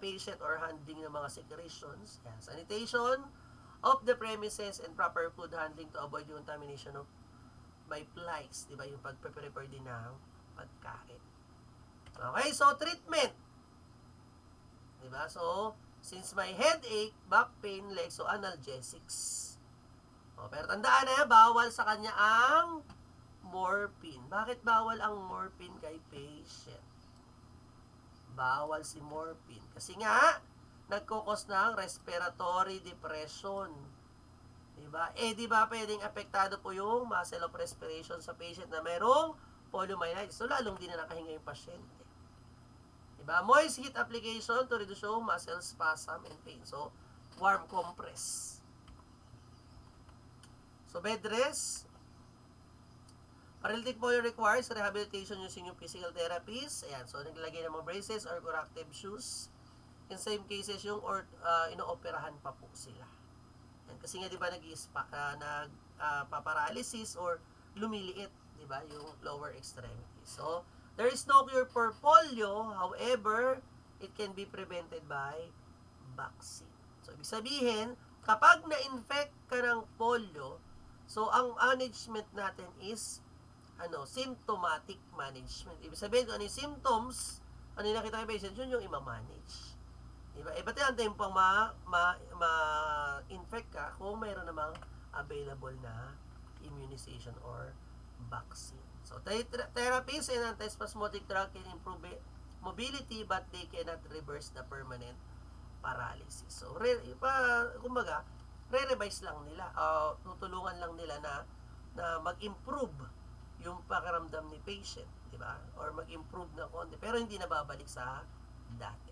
patient or handling ng mga secretions. Ayan. Sanitation of the premises and proper food handling to avoid yung contamination of by flies, di ba? Yung pag-prepare din ng pagkain. Okay, so treatment. Diba? So, since may headache, back pain, legs, so analgesics. Pero tandaan na, bawal sa kanya ang morphine. Bakit bawal ang morphine kay patient? Bawal si morphine. Kasi nga, nagkukos ng respiratory depression. Diba? Diba pwedeng apektado po yung muscle of respiration sa patient na merong poliomyelitis. So, lalong din na nakahinga yung pasyente. Diba? Moist heat application to reduce muscle spasm and pain. So, warm compress. So, bed rest. Paralytic polio requires rehabilitation using yung physical therapies. Ayan, so naglagay ng mga braces or corrective shoes. In some cases, yung inooperahan pa po sila. Ayan, kasi nga, di ba, nagpaparalysis or lumiliit, di ba, yung lower extremity. So, there is no cure for polio. However, it can be prevented by vaccine. So, ibig sabihin, kapag na-infect ka ng polio, so, ang management natin is symptomatic management. Ibig sabihin, kung ano yung symptoms, ano yung nakita ng patient, yun yung ima-manage. Diba? Ba't yung time pang ma-infect ka kung mayroon namang available na immunization or vaccine. So, therapies and antispasmodic drug can improve mobility but they cannot reverse the permanent paralysis. So, kumbaga, re-revise lang nila, tutulungan lang nila na mag-improve yung pakiramdam ni patient, di ba? Or mag-improve na konti, pero hindi na babalik sa dati.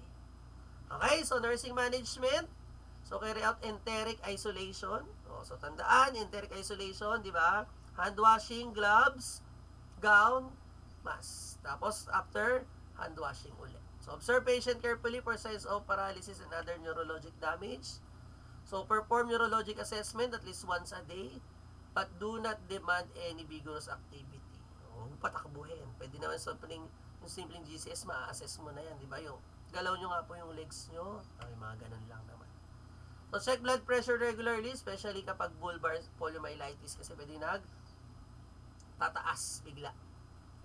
Okay, so nursing management. So, carry out enteric isolation. So, tandaan, enteric isolation, di ba? Hand washing, gloves, gown, mask. Tapos, after, hand washing ulit. So, observe patient carefully for signs of paralysis and other neurologic damage. So, perform neurologic assessment at least once a day, but do not demand any vigorous activity. Huwag patakbuhin. Pwede naman yung simpleng GCS, ma-assess mo na yan, di ba? Yung galaw nyo nga po yung legs nyo, ay mga ganun lang naman. So, check blood pressure regularly, especially kapag bulbar poliomyelitis, kasi pwede tataas bigla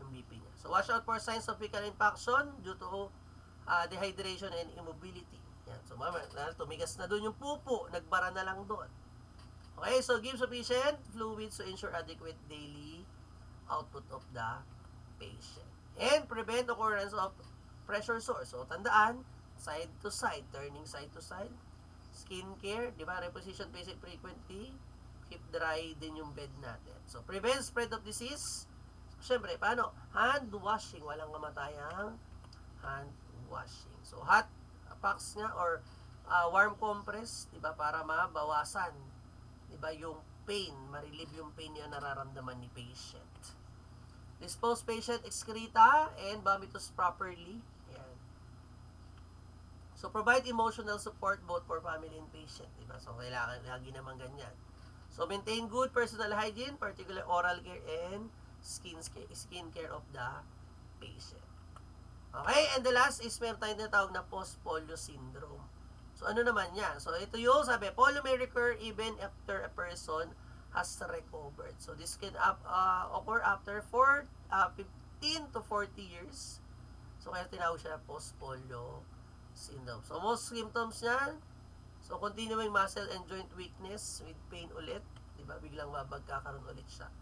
yung BP niya. So, watch out for signs of fecal impaction due to dehydration and immobility. Yan. So, tumigas na doon yung pupo, nagbara na lang doon. Okay, so give sufficient fluids to ensure adequate daily output of the patient. And prevent occurrence of pressure sores. So, tandaan, side to side, turning side to side. Skin care, di ba? Reposition patient frequently. Keep dry din yung bed natin. So, prevent spread of disease. So, syempre, paano? Hand washing. Walang kamatayang hand washing. So, hot packs nga or warm compress, di ba? Para mabawasan, di ba, yung pain, ma-relieve yung pain yung nararamdaman ni patient. Dispose patient excreta and vomitus properly. Yan. So, provide emotional support both for family and patient. Diba? So, kailangan lagi naman ganyan. So, maintain good personal hygiene, particularly oral care and skin care of the patient. Okay, and the last is meron tayong tinatawag na post-polio syndrome. So, ano naman yan? So, ito yung sabi, polio may recur even after a person has recovered. So, this can occur after 15 to 40 years. So, kaya tinawag siya post-polio syndrome. So, most symptoms niyan, so, continuing muscle and joint weakness with pain ulit. Diba? Biglang magkakaroon ulit siya.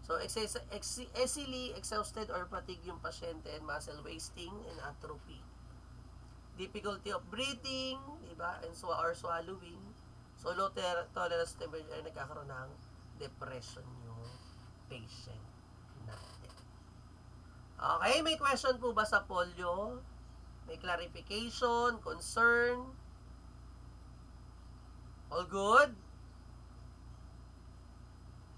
So, easily exhausted or fatigue yung pasyente and muscle wasting and atrophy. Difficulty of breathing, diba? And or swallowing. So, low tolerance temperature ay nagkakaroon ng depression yung patient natin. Okay, may question po ba sa polio? May clarification, concern? All good?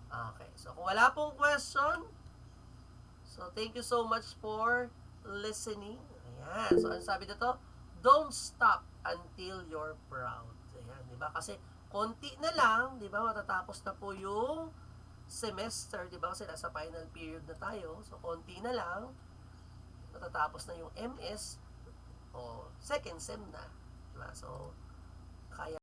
Okay, so kung wala pong question, so thank you so much for listening. Ayan, so ano sabi dito? Don't stop until you're proud. Ayan, di ba? Kasi konti na lang, di ba, matatapos na po yung semester, di ba, kasi nasa final period na tayo, so konti na lang, matatapos na yung MS, o second sem na, di ba, so, kaya